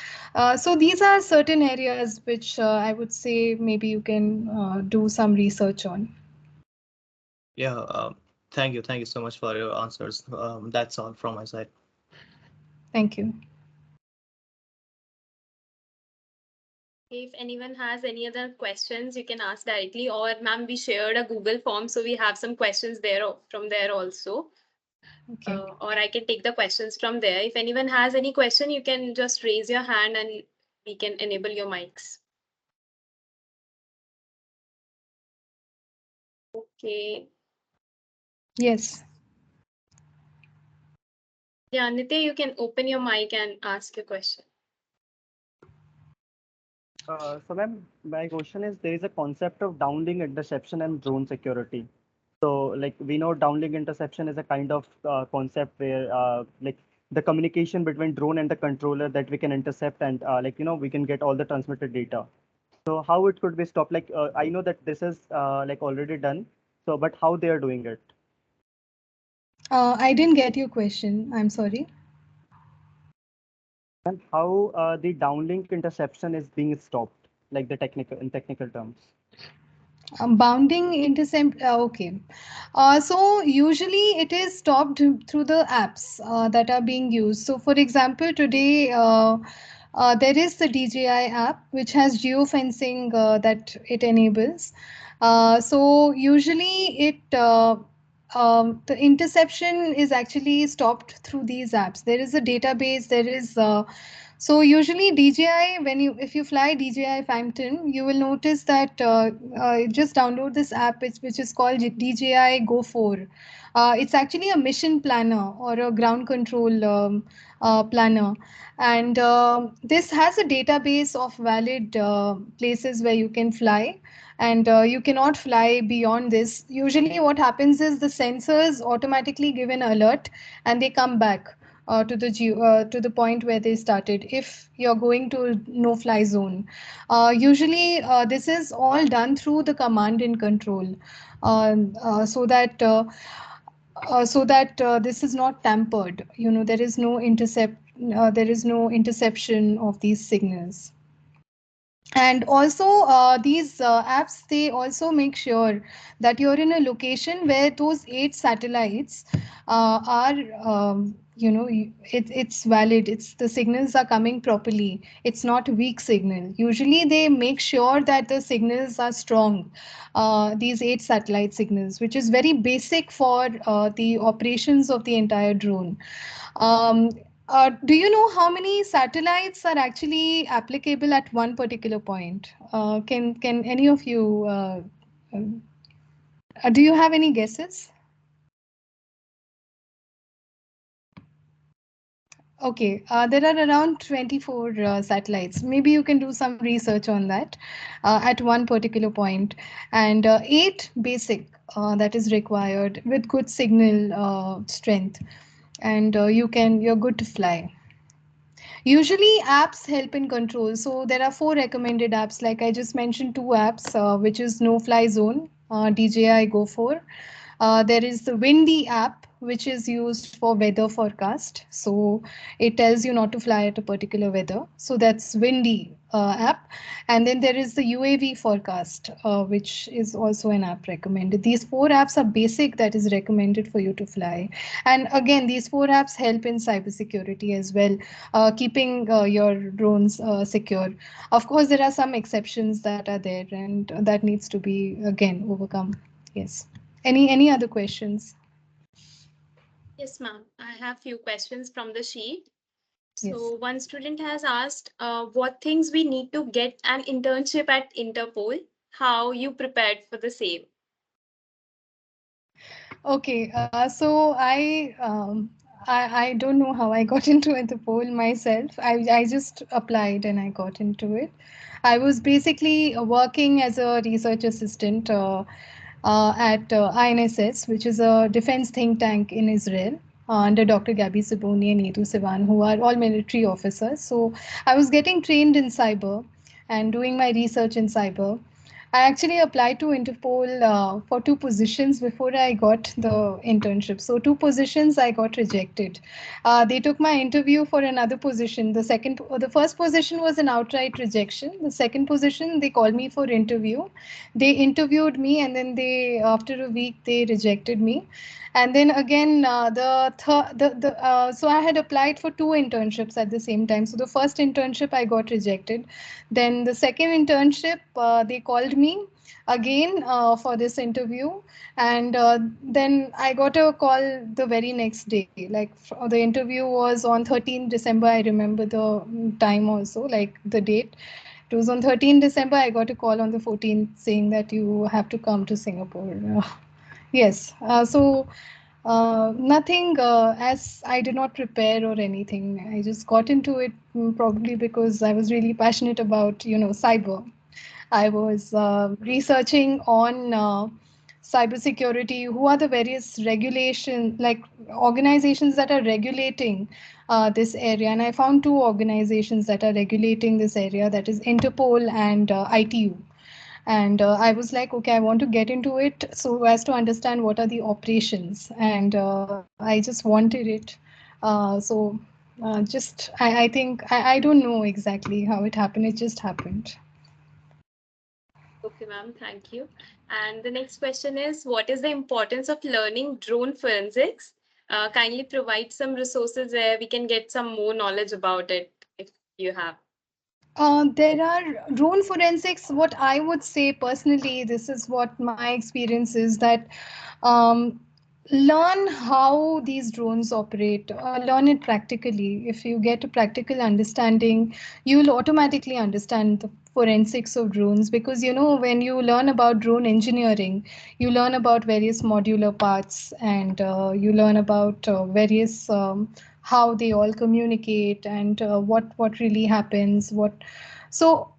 So these are certain areas which I would say maybe you can do some research on. Yeah, thank you so much for your answers. That's all from my side. Thank you. If anyone has any other questions, you can ask directly, or ma'am, we shared a Google form, so we have some questions there from there also. Okay. Or I can take the questions from there. If anyone has any question, you can just raise your hand and we can enable your mics. Okay. Yes. Yeah, Nitya, you can open your mic and ask your question. So, ma'am, my question is, there is a concept of downlink interception and drone security. So, like, we know downlink interception is a kind of concept where, like, the communication between drone and the controller that we can intercept, and we can get all the transmitted data. So, how it could be stopped? Like, I know that this is like already done. So, but how they are doing it? I didn't get your question. I'm sorry. And how the downlink interception is being stopped, like the technical terms. Bounding intercept. Okay. So usually it is stopped through the apps that are being used. So for example, today there is the DJI app which has geofencing that it enables. So usually the interception is actually stopped through these apps. There is a database. There is so usually DJI, if you fly DJI Phantom, you will notice that just download this app, which is called DJI Go 4. It's actually a mission planner or a ground control planner, and this has a database of valid places where you can fly, and you cannot fly beyond this. Usually, what happens is the sensors automatically give an alert, and they come back to the point where they started if you're going to no fly zone. Usually this is all done through the command and control, so that this is not tampered. There is no interception of these signals. And also these apps, they also make sure that you're in a location where those 8 satellites are it's valid, it's the signals are coming properly, it's not weak signal. Usually they make sure that the signals are strong, these 8 satellite signals, which is very basic for the operations of the entire drone. um, do you know how many satellites are actually applicable at one particular point? Can any of you do you have any guesses? Okay, there are around 24 satellites. Maybe you can do some research on that at one particular point, and 8 basic that is required with good signal strength, and you're good to fly. Usually apps help in control. So there are 4 recommended apps. Like I just mentioned, 2 apps, which is No Fly Zone DJI Go 4. There is the Windy app, which is used for weather forecast. So it tells you not to fly at a particular weather. So that's Windy app. And then there is the UAV forecast, which is also an app recommended. These four apps are basic that is recommended for you to fly. And again, these four apps help in cybersecurity as well, keeping your drones secure. Of course, there are some exceptions that are there, and that needs to be again overcome. Yes. Any other questions? Yes, ma'am. I have few questions from the sheet. Yes. So one student has asked what things we need to get an internship at Interpol, how you prepared for the same. Okay, so I don't know how I got into Interpol myself. I just applied and I got into it. I was basically working as a research assistant at INSS, which is a defense think tank in Israel. Under Dr. Gabby Siboni and Edu Sivan, who are all military officers. So I was getting trained in cyber and doing my research in cyber. I actually applied to Interpol for two positions before I got the internship. So two positions I got rejected. They took my interview for another position. The first position was an outright rejection. The second position they called me for interview. They interviewed me, and then after a week they rejected me. And then again, so I had applied for two internships at the same time. So the first internship I got rejected. Then the second internship, they called me again for this interview, and then I got a call the very next day. Like the interview was on 13th December. I remember the time also, like the date. It was on 13th December. I got a call on the 14th saying that you have to come to Singapore. Yes. Nothing as I did not prepare or anything. I just got into it probably because I was really passionate about, cyber. I was researching on cybersecurity. Who are the various regulation, like organizations that are regulating this area? And I found two organizations that are regulating this area. That is Interpol and ITU. And I was like, okay, I want to get into it so as to understand what are the operations. And I just wanted it. I think I don't know exactly how it happened. It just happened. Okay, ma'am, thank you. And the next question is, what is the importance of learning drone forensics? Kindly provide some resources where we can get some more knowledge about it if you have. There are drone forensics. What I would say personally, this is what my experience is, that um, learn how these drones operate, learn it practically. If you get a practical understanding, you'll automatically understand the forensics of drones, because when you learn about drone engineering, you learn about various modular parts, and you learn about various how they all communicate, and what really happens,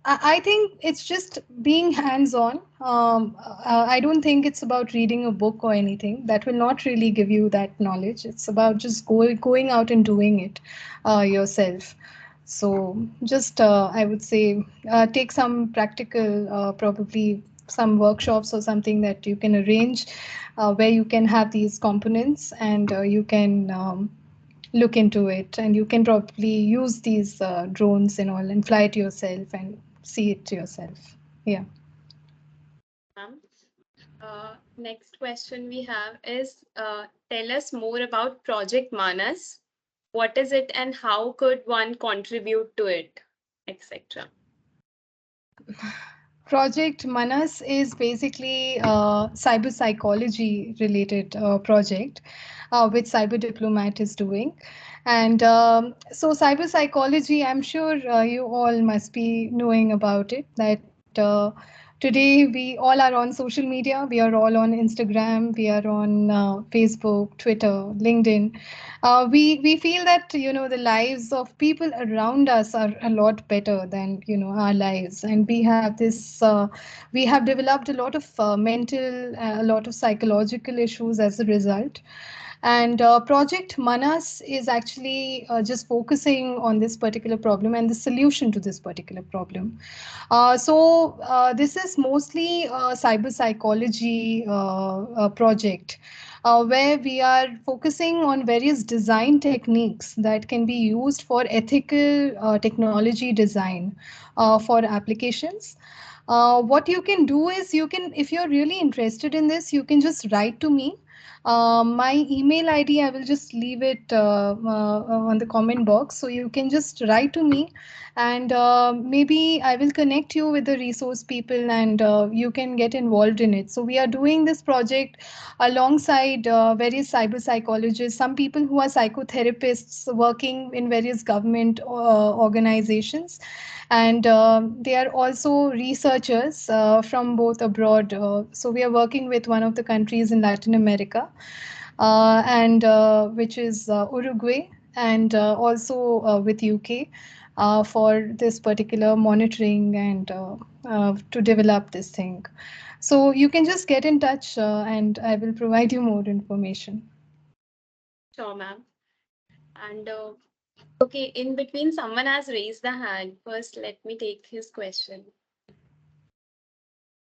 I think it's just being hands-on. I don't think it's about reading a book or anything. That will not really give you that knowledge. It's about just going out and doing it yourself. So just I would say take some practical, probably some workshops or something that you can arrange, where you can have these components, and you can look into it, and you can probably use these drones and all and fly it yourself and see it yourself. Yeah. Ma'am. Next question we have is, tell us more about Project Manas. What is it and how could one contribute to it, etc. Project Manas is basically a cyber psychology related project which CyberDiplomat is doing. And so, cyber psychology, I'm sure you all must be knowing about it. That today we all are on social media, we are all on Instagram, we are on Facebook, Twitter, LinkedIn. We feel that the lives of people around us are a lot better than our lives, and we have developed a lot of mental, a lot of psychological issues as a result. And Project Manas is actually just focusing on this particular problem and the solution to this particular problem. This is mostly a cyber psychology project where we are focusing on various design techniques that can be used for ethical technology design for applications. What you can do is you can, if you're really interested in this, you can just write to me. My email ID, I will just leave it on the comment box. So you can just write to me, and maybe I will connect you with the resource people, and you can get involved in it. So we are doing this project alongside various cyber psychologists, some people who are psychotherapists working in various government organizations, and they are also researchers from both abroad. So we are working with one of the countries in Latin America, and which is Uruguay, and also with UK for this particular monitoring and to develop this thing. So you can just get in touch and I will provide you more information. Sure, ma'am. And okay, in between, someone has raised the hand. First, let me take his question.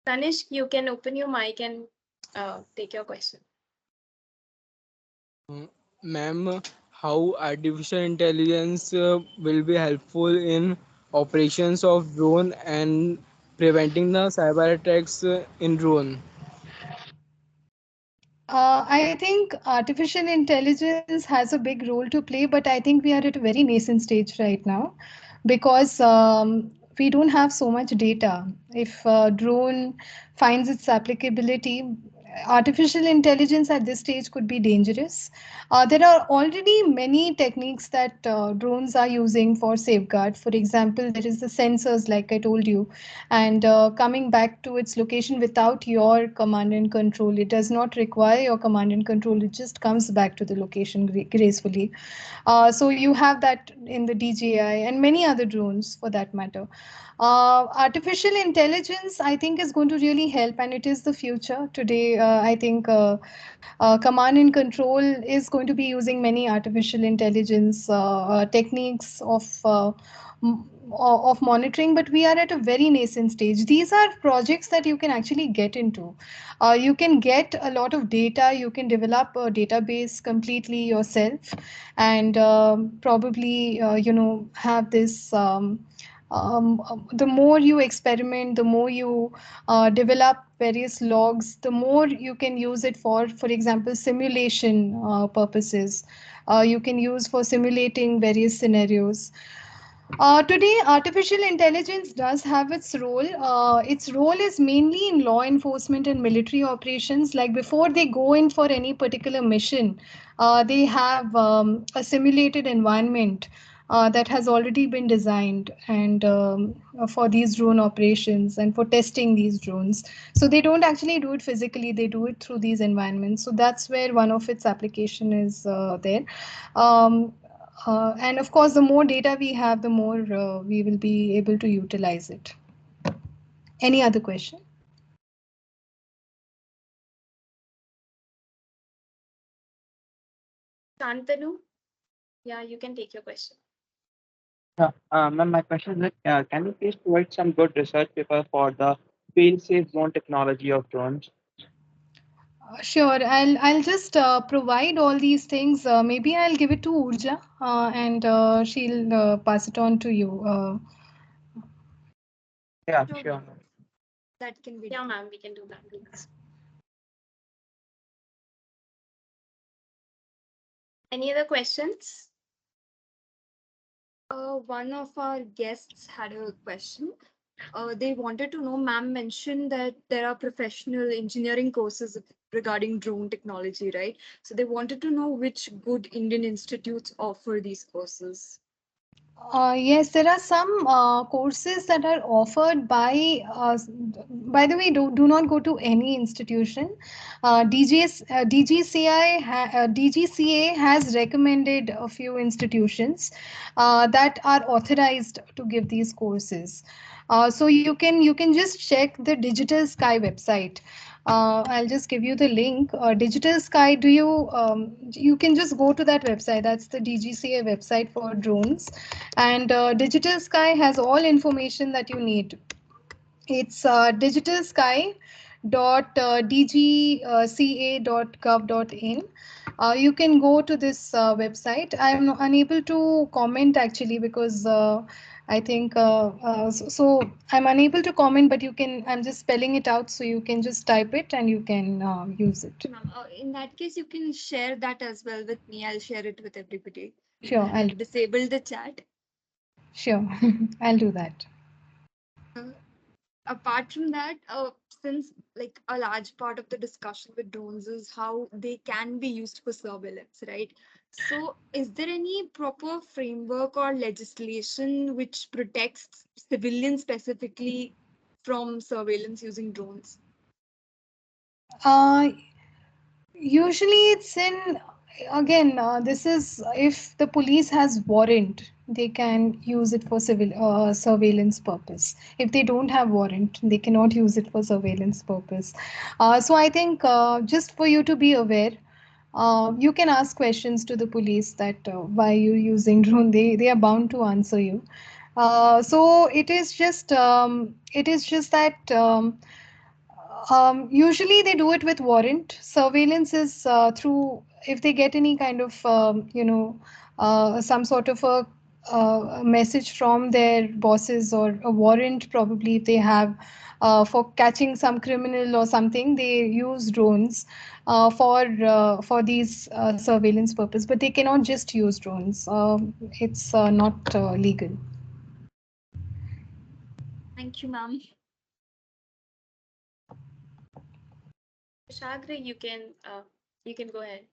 Tanishq, you can open your mic and take your question. Ma'am, how artificial intelligence will be helpful in operations of drone and preventing the cyber attacks in drone? I think artificial intelligence has a big role to play, but I think we are at a very nascent stage right now because we don't have so much data. If drone finds its applicability, artificial intelligence at this stage could be dangerous. There are already many techniques that drones are using for safeguard. For example, there is the sensors, like I told you, and coming back to its location without your command and control. It does not require your command and control. It just comes back to the location gracefully. So you have that in the DJI and many other drones for that matter. Artificial intelligence, I think, is going to really help, and it is the future. Today, I think command and control is going to be using many artificial intelligence techniques of monitoring, but we are at a very nascent stage. These are projects that you can actually get into. You can get a lot of data, you can develop a database completely yourself, and probably have this the more you experiment, the more you develop various logs, the more you can use it for example, simulation purposes. You can use for simulating various scenarios. Today, artificial intelligence does have its role. Its role is mainly in law enforcement and military operations. Like before they go in for any particular mission, they have a simulated environment that has already been designed and for these drone operations and for testing these drones. So they don't actually do it physically; they do it through these environments. So that's where one of its application is there. Um, and of course, the more data we have, the more we will be able to utilize it. Any other question? Shantanu, yeah, you can take your question. Ma'am, my question is that can you please provide some good research paper for the fail-safe zone technology of drones? Sure, I'll just provide all these things. Maybe I'll give it to Urja, and she'll pass it on to you. Yeah, Sure, sure. ma'am. That can be Yeah, done. ma'am, we can do that. Please. Any other questions? One of our guests had a question. They wanted to know, ma'am mentioned that there are professional engineering courses regarding drone technology, right? So they wanted to know which good Indian institutes offer these courses. Yes, there are some courses that are offered by the way, do not go to any institution. DGCA has recommended a few institutions that are authorized to give these courses. So you can just check the Digital Sky website. I'll just give you the link. Digital Sky, you can just go to that website. That's the DGCA website for drones. And Digital Sky has all information that you need. It's digitalsky.dgca.gov.in. You can go to this website. I'm unable to comment actually because I think so I'm unable to comment, but you can. I'm just spelling it out, so you can just type it and you can use it. Ma'am, in that case, you can share that as well with me. I'll share it with everybody. Sure, I'll Disable the chat. sure I'll do that. Apart from that, since like a large part of the discussion with drones is how they can be used for surveillance, right? So, is there any proper framework or legislation which protects civilians specifically from surveillance using drones? Uh, Usually it's in, again, this is if the police has warrant, they can use it for civil surveillance purpose. If they don't have warrant, they cannot use it for surveillance purpose. So I think just for you to be aware, you can ask questions to the police that why you using drone. They are bound to answer you. So it is just that. Usually they do it with warrant. Surveillance is through if they get any kind of some sort of a message from their bosses or a warrant probably if they have for catching some criminal or something they use drones for these surveillance purpose, but they cannot just use drones. It's not legal. Thank you, ma'am. Kushagra, you can go ahead.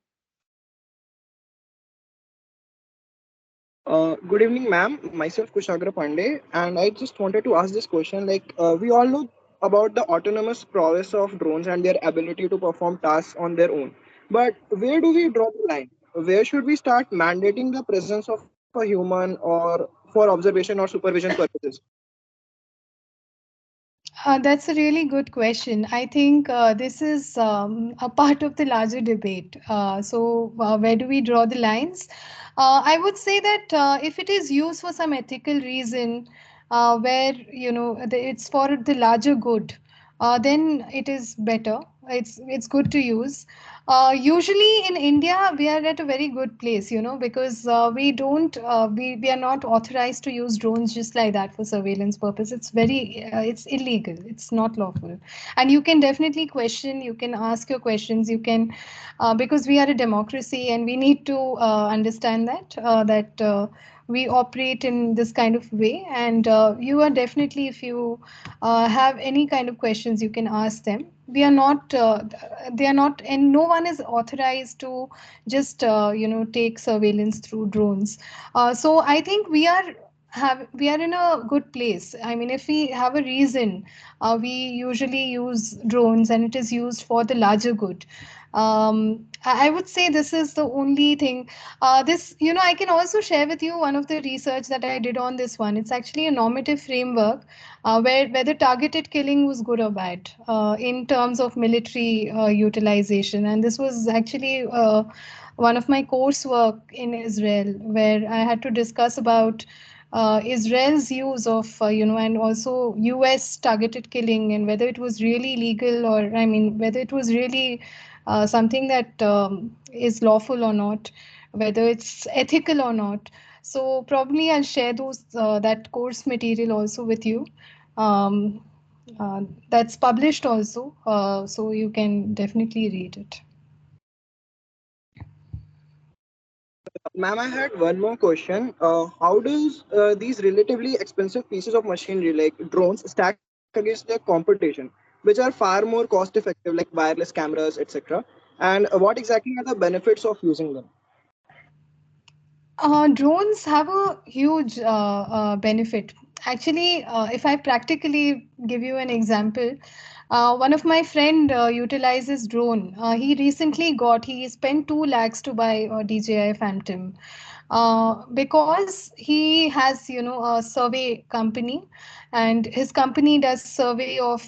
Good evening, ma'am. Myself, Kushagra Pandey, and I just wanted to ask this question. We all know about the autonomous prowess of drones and their ability to perform tasks on their own. But where do we draw the line? Where should we start mandating the presence of a human or for observation or supervision purposes? That's a really good question. I think this is a part of the larger debate. Where do we draw the lines? I would say that if it is used for some ethical reason, where it's for the larger good, then it is better. It's good to use. Usually in India, we are at a very good place, because we are not authorized to use drones just like that for surveillance purpose. It's illegal. It's not lawful. And you can definitely question, you can ask your questions, because we are a democracy and we need to understand that we operate in this kind of way. And you are definitely, if you have any kind of questions, you can ask them. They are not, and no one is authorized to just take surveillance through drones. So I think we are in a good place. I mean, if we have a reason, we usually use drones and it is used for the larger good. I would say this is the only thing. I can also share with you one of the research that I did on this one. It's actually a normative framework where whether targeted killing was good or bad in terms of military utilization. And this was actually one of my coursework in Israel, where I had to discuss about Israel's use of, and also US targeted killing, and whether it was really legal, or, I mean, whether it was really something that is lawful or not, whether it's ethical or not. So probably I'll share that course material also with you. Um, that's published also, so you can definitely read it. Ma'am, I had one more question. How does these relatively expensive pieces of machinery like drones stack against their competition, which are far more cost effective, like wireless cameras, etc.? And what exactly are the benefits of using them? Drones have a huge benefit. Actually, if I practically give you an example, one of my friend utilizes drone. He spent 2 lakhs to buy a DJI Phantom. because he has, a survey company, and his company does survey of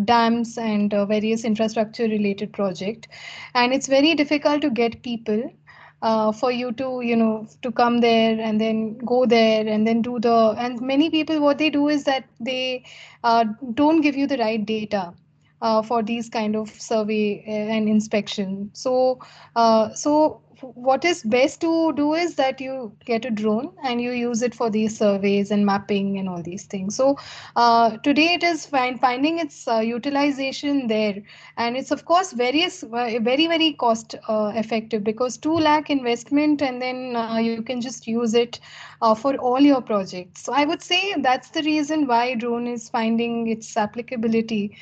dams and various infrastructure related project, and it's very difficult to get people for you to, to come there and then go there and then do the, and many people, what they do is that they don't give you the right data for these kind of survey and inspection. So what is best to do is that you get a drone and you use it for these surveys and mapping and all these things. So today it is finding its utilization there, and it's of course very cost effective, because 2 lakh investment and then you can just use it for all your projects. So I would say that's the reason why drone is finding its applicability,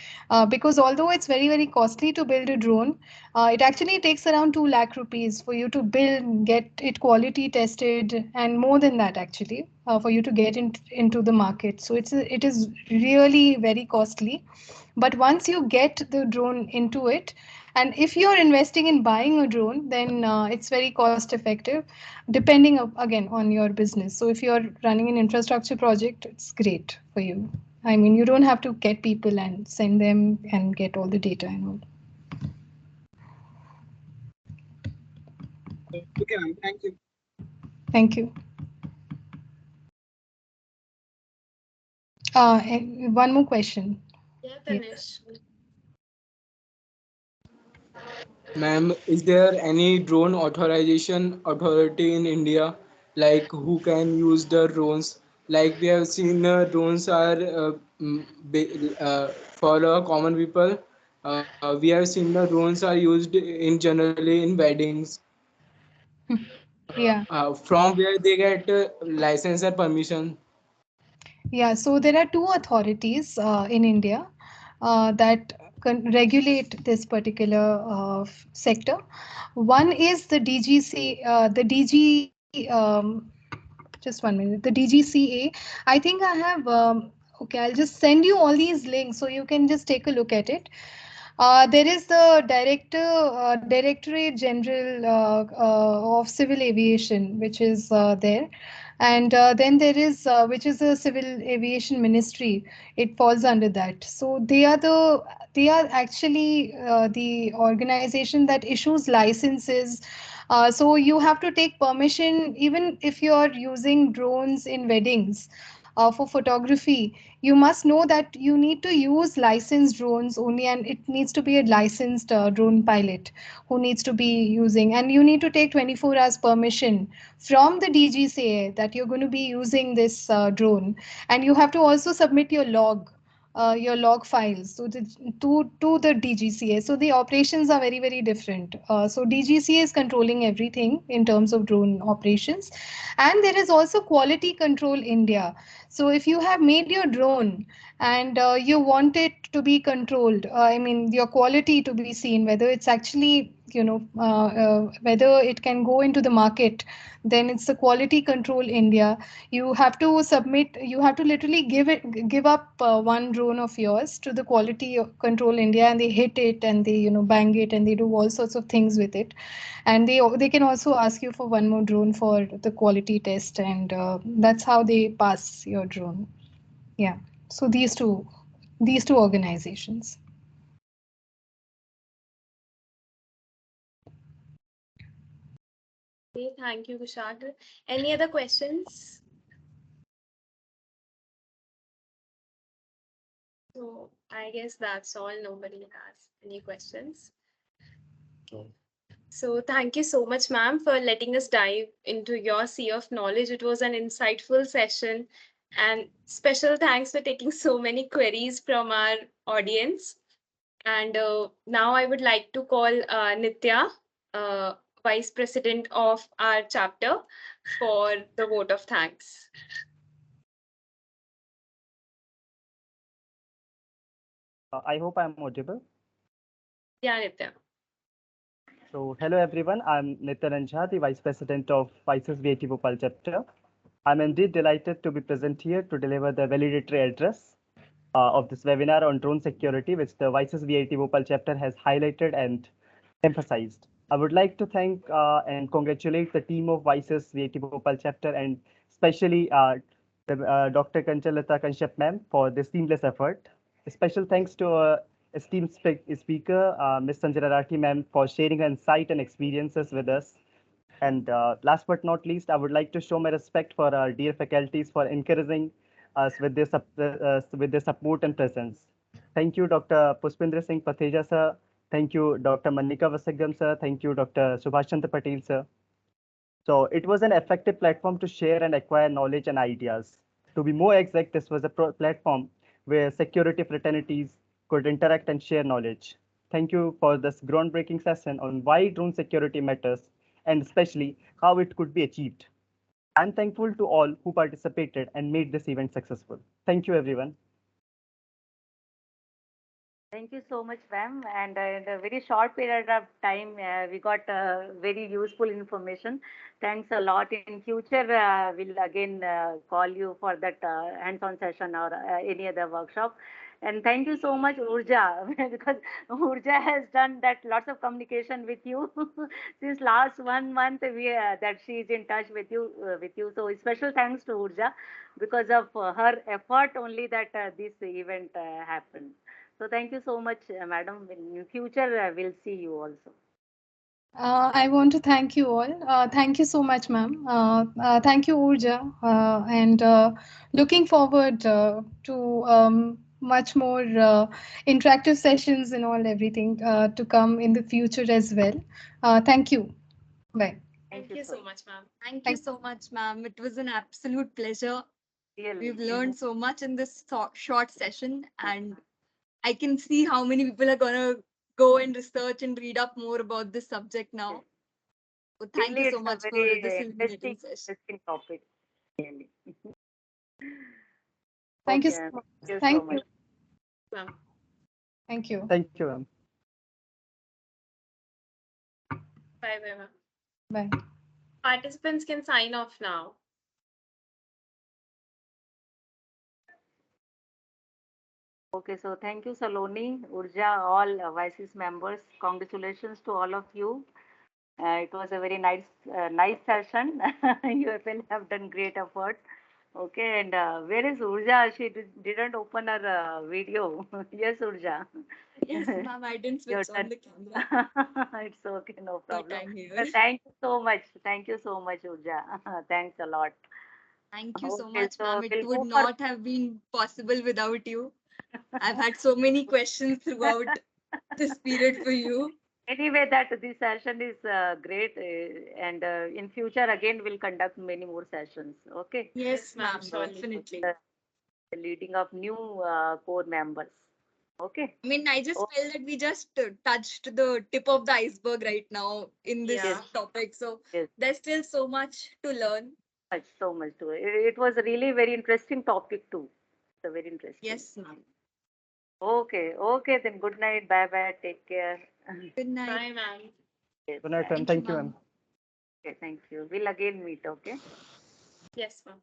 because although it's very costly to build a drone, it actually takes around 2 lakh rupees for you to build, get it quality tested, and more than that actually, for you to get into the market. So it is really very costly. But once you get the drone into it, and if you're investing in buying a drone, then it's very cost effective, depending again on your business. So if you're running an infrastructure project, it's great for you. I mean, you don't have to get people and send them and get all the data and all. Okay, ma'am. Thank you. Thank you. One more question. Yeah, Yes. Tanish. Ma'am, is there any drone authorization authority in India, like who can use the drones? Like we have seen, drones are for common people. We have seen the drones are used in generally in weddings. Yeah. From where they get license or permission? Yeah, so there are two authorities in India that regulate this particular sector. One is the DGC, the DG, just 1 minute, the DGCA. I think I have, okay, I'll just send you all these links so you can just take a look at it. There is the Directorate General of Civil Aviation, which is there, and then there is which is the Civil Aviation Ministry. It falls under that. So they are actually the organization that issues licenses. So you have to take permission even if you are using drones in weddings for photography. You must know that you need to use licensed drones only, and it needs to be a licensed drone pilot who needs to be using, and you need to take 24 hours permission from the DGCA that you're going to be using this drone, and you have to also submit your log files to the DGCA. So the operations are very different. So DGCA is controlling everything in terms of drone operations, and there is also Quality Control India. So if you have made your drone and you want it to be controlled, I mean your quality to be seen, whether it's actually, whether it can go into the market, then it's the Quality Control India. You have to submit, you have to literally give up one drone of yours to the Quality Control India, and they hit it and they, bang it and they do all sorts of things with it, and they can also ask you for one more drone for the quality test, and that's how they pass your drone. Yeah. So these two organizations. Okay, thank you, Kushag. Any other questions? So I guess that's all. Nobody has any questions. So thank you so much, ma'am, for letting us dive into your sea of knowledge. It was an insightful session, and special thanks for taking so many queries from our audience. And now I would like to call Nitya, uh, Vice President of our chapter, for the vote of thanks. I hope I'm audible. Yeah, Nitya. So, hello everyone. I'm Nitin Jha, the Vice President of WiCyS VIT Bhopal chapter. I'm indeed delighted to be present here to deliver the valedictory address of this webinar on drone security, which the WiCyS VIT Bhopal chapter has highlighted and emphasized. I would like to thank and congratulate the team of WiCyS VIT Bhopal chapter and especially Dr. Kanchalata Kashyap ma'am for this seamless effort. A special thanks to esteemed speaker, Ms. Sanjana Rathi ma'am for sharing her insight and experiences with us. And last but not least, I would like to show my respect for our dear faculties for encouraging us with their support and presence. Thank you, Dr. Puspendra Singh Patheja, sir. Thank you, Dr. Manika Vasagam, sir. Thank you, Dr. Subhash Chandra Patel, sir. So it was an effective platform to share and acquire knowledge and ideas. To be more exact, this was a platform where security fraternities could interact and share knowledge. Thank you for this groundbreaking session on why drone security matters and especially how it could be achieved. I'm thankful to all who participated and made this event successful. Thank you, everyone. Thank you so much, ma'am. And in a very short period of time, we got very useful information. Thanks a lot. In future, we'll again call you for that hands-on session or any other workshop. And thank you so much, Urja, because Urja has done that lots of communication with you since last 1 month. We that she is in touch with you. So special thanks to Urja because of her effort only that this event happened. So thank you so much, madam. In future, we'll see you also. I want to thank you all. Thank you so much, ma'am. Thank you, Urja. And looking forward to much more interactive sessions and all everything to come in the future as well. Thank you. Bye. Thank Thank you you so so much, ma'am. Thank you Thank so much, ma'am. It was an absolute pleasure. really. We've learned so much in this short session, and I can see how many people are gonna go and research and read up more about this subject now. So thank Really, you so it's a much for this very illuminating session. interesting topic. Really. thank you so Okay. much. Thank you so Thank much. you. Ma'am. Thank you. Thank you, ma'am. Bye bye, ma'am. Bye. Participants can sign off now. Okay, so thank you, Saloni, Urja, all WiCyS members. Congratulations to all of you. It was a very nice session. You have done great effort. Okay, and where is Urja? She didn't open her video. Yes, Urja. Yes, ma'am, I didn't Your switch on turn. the camera, It's okay, no but problem. I'm here. Thank you so much. Thank you so much, Urja. Thanks a lot. Thank you so Okay, much, so ma'am. It we'll would move for. not have been possible without you. I've had so many questions throughout this period for you. Anyway, that this session is great, and in future again we'll conduct many more sessions. Okay, Yes, Yes, ma'am, ma'am, so surely. definitely. the leading of new core members. Okay. I mean, I just Oh, felt that we just touched the tip of the iceberg right now in yes, this Yeah. topic. So yes, there's still so much to learn. so much to it. It was a really very interesting topic too. It's a very interesting. Yes, ma'am. Okay, okay, then good night. Bye bye. Take care. Good night. Bye, ma'am. Yes, Good night, bye. ma'am. Thank you, Thank you, ma'am. ma'am. Okay, thank you. We'll again meet. Okay. Yes, ma'am.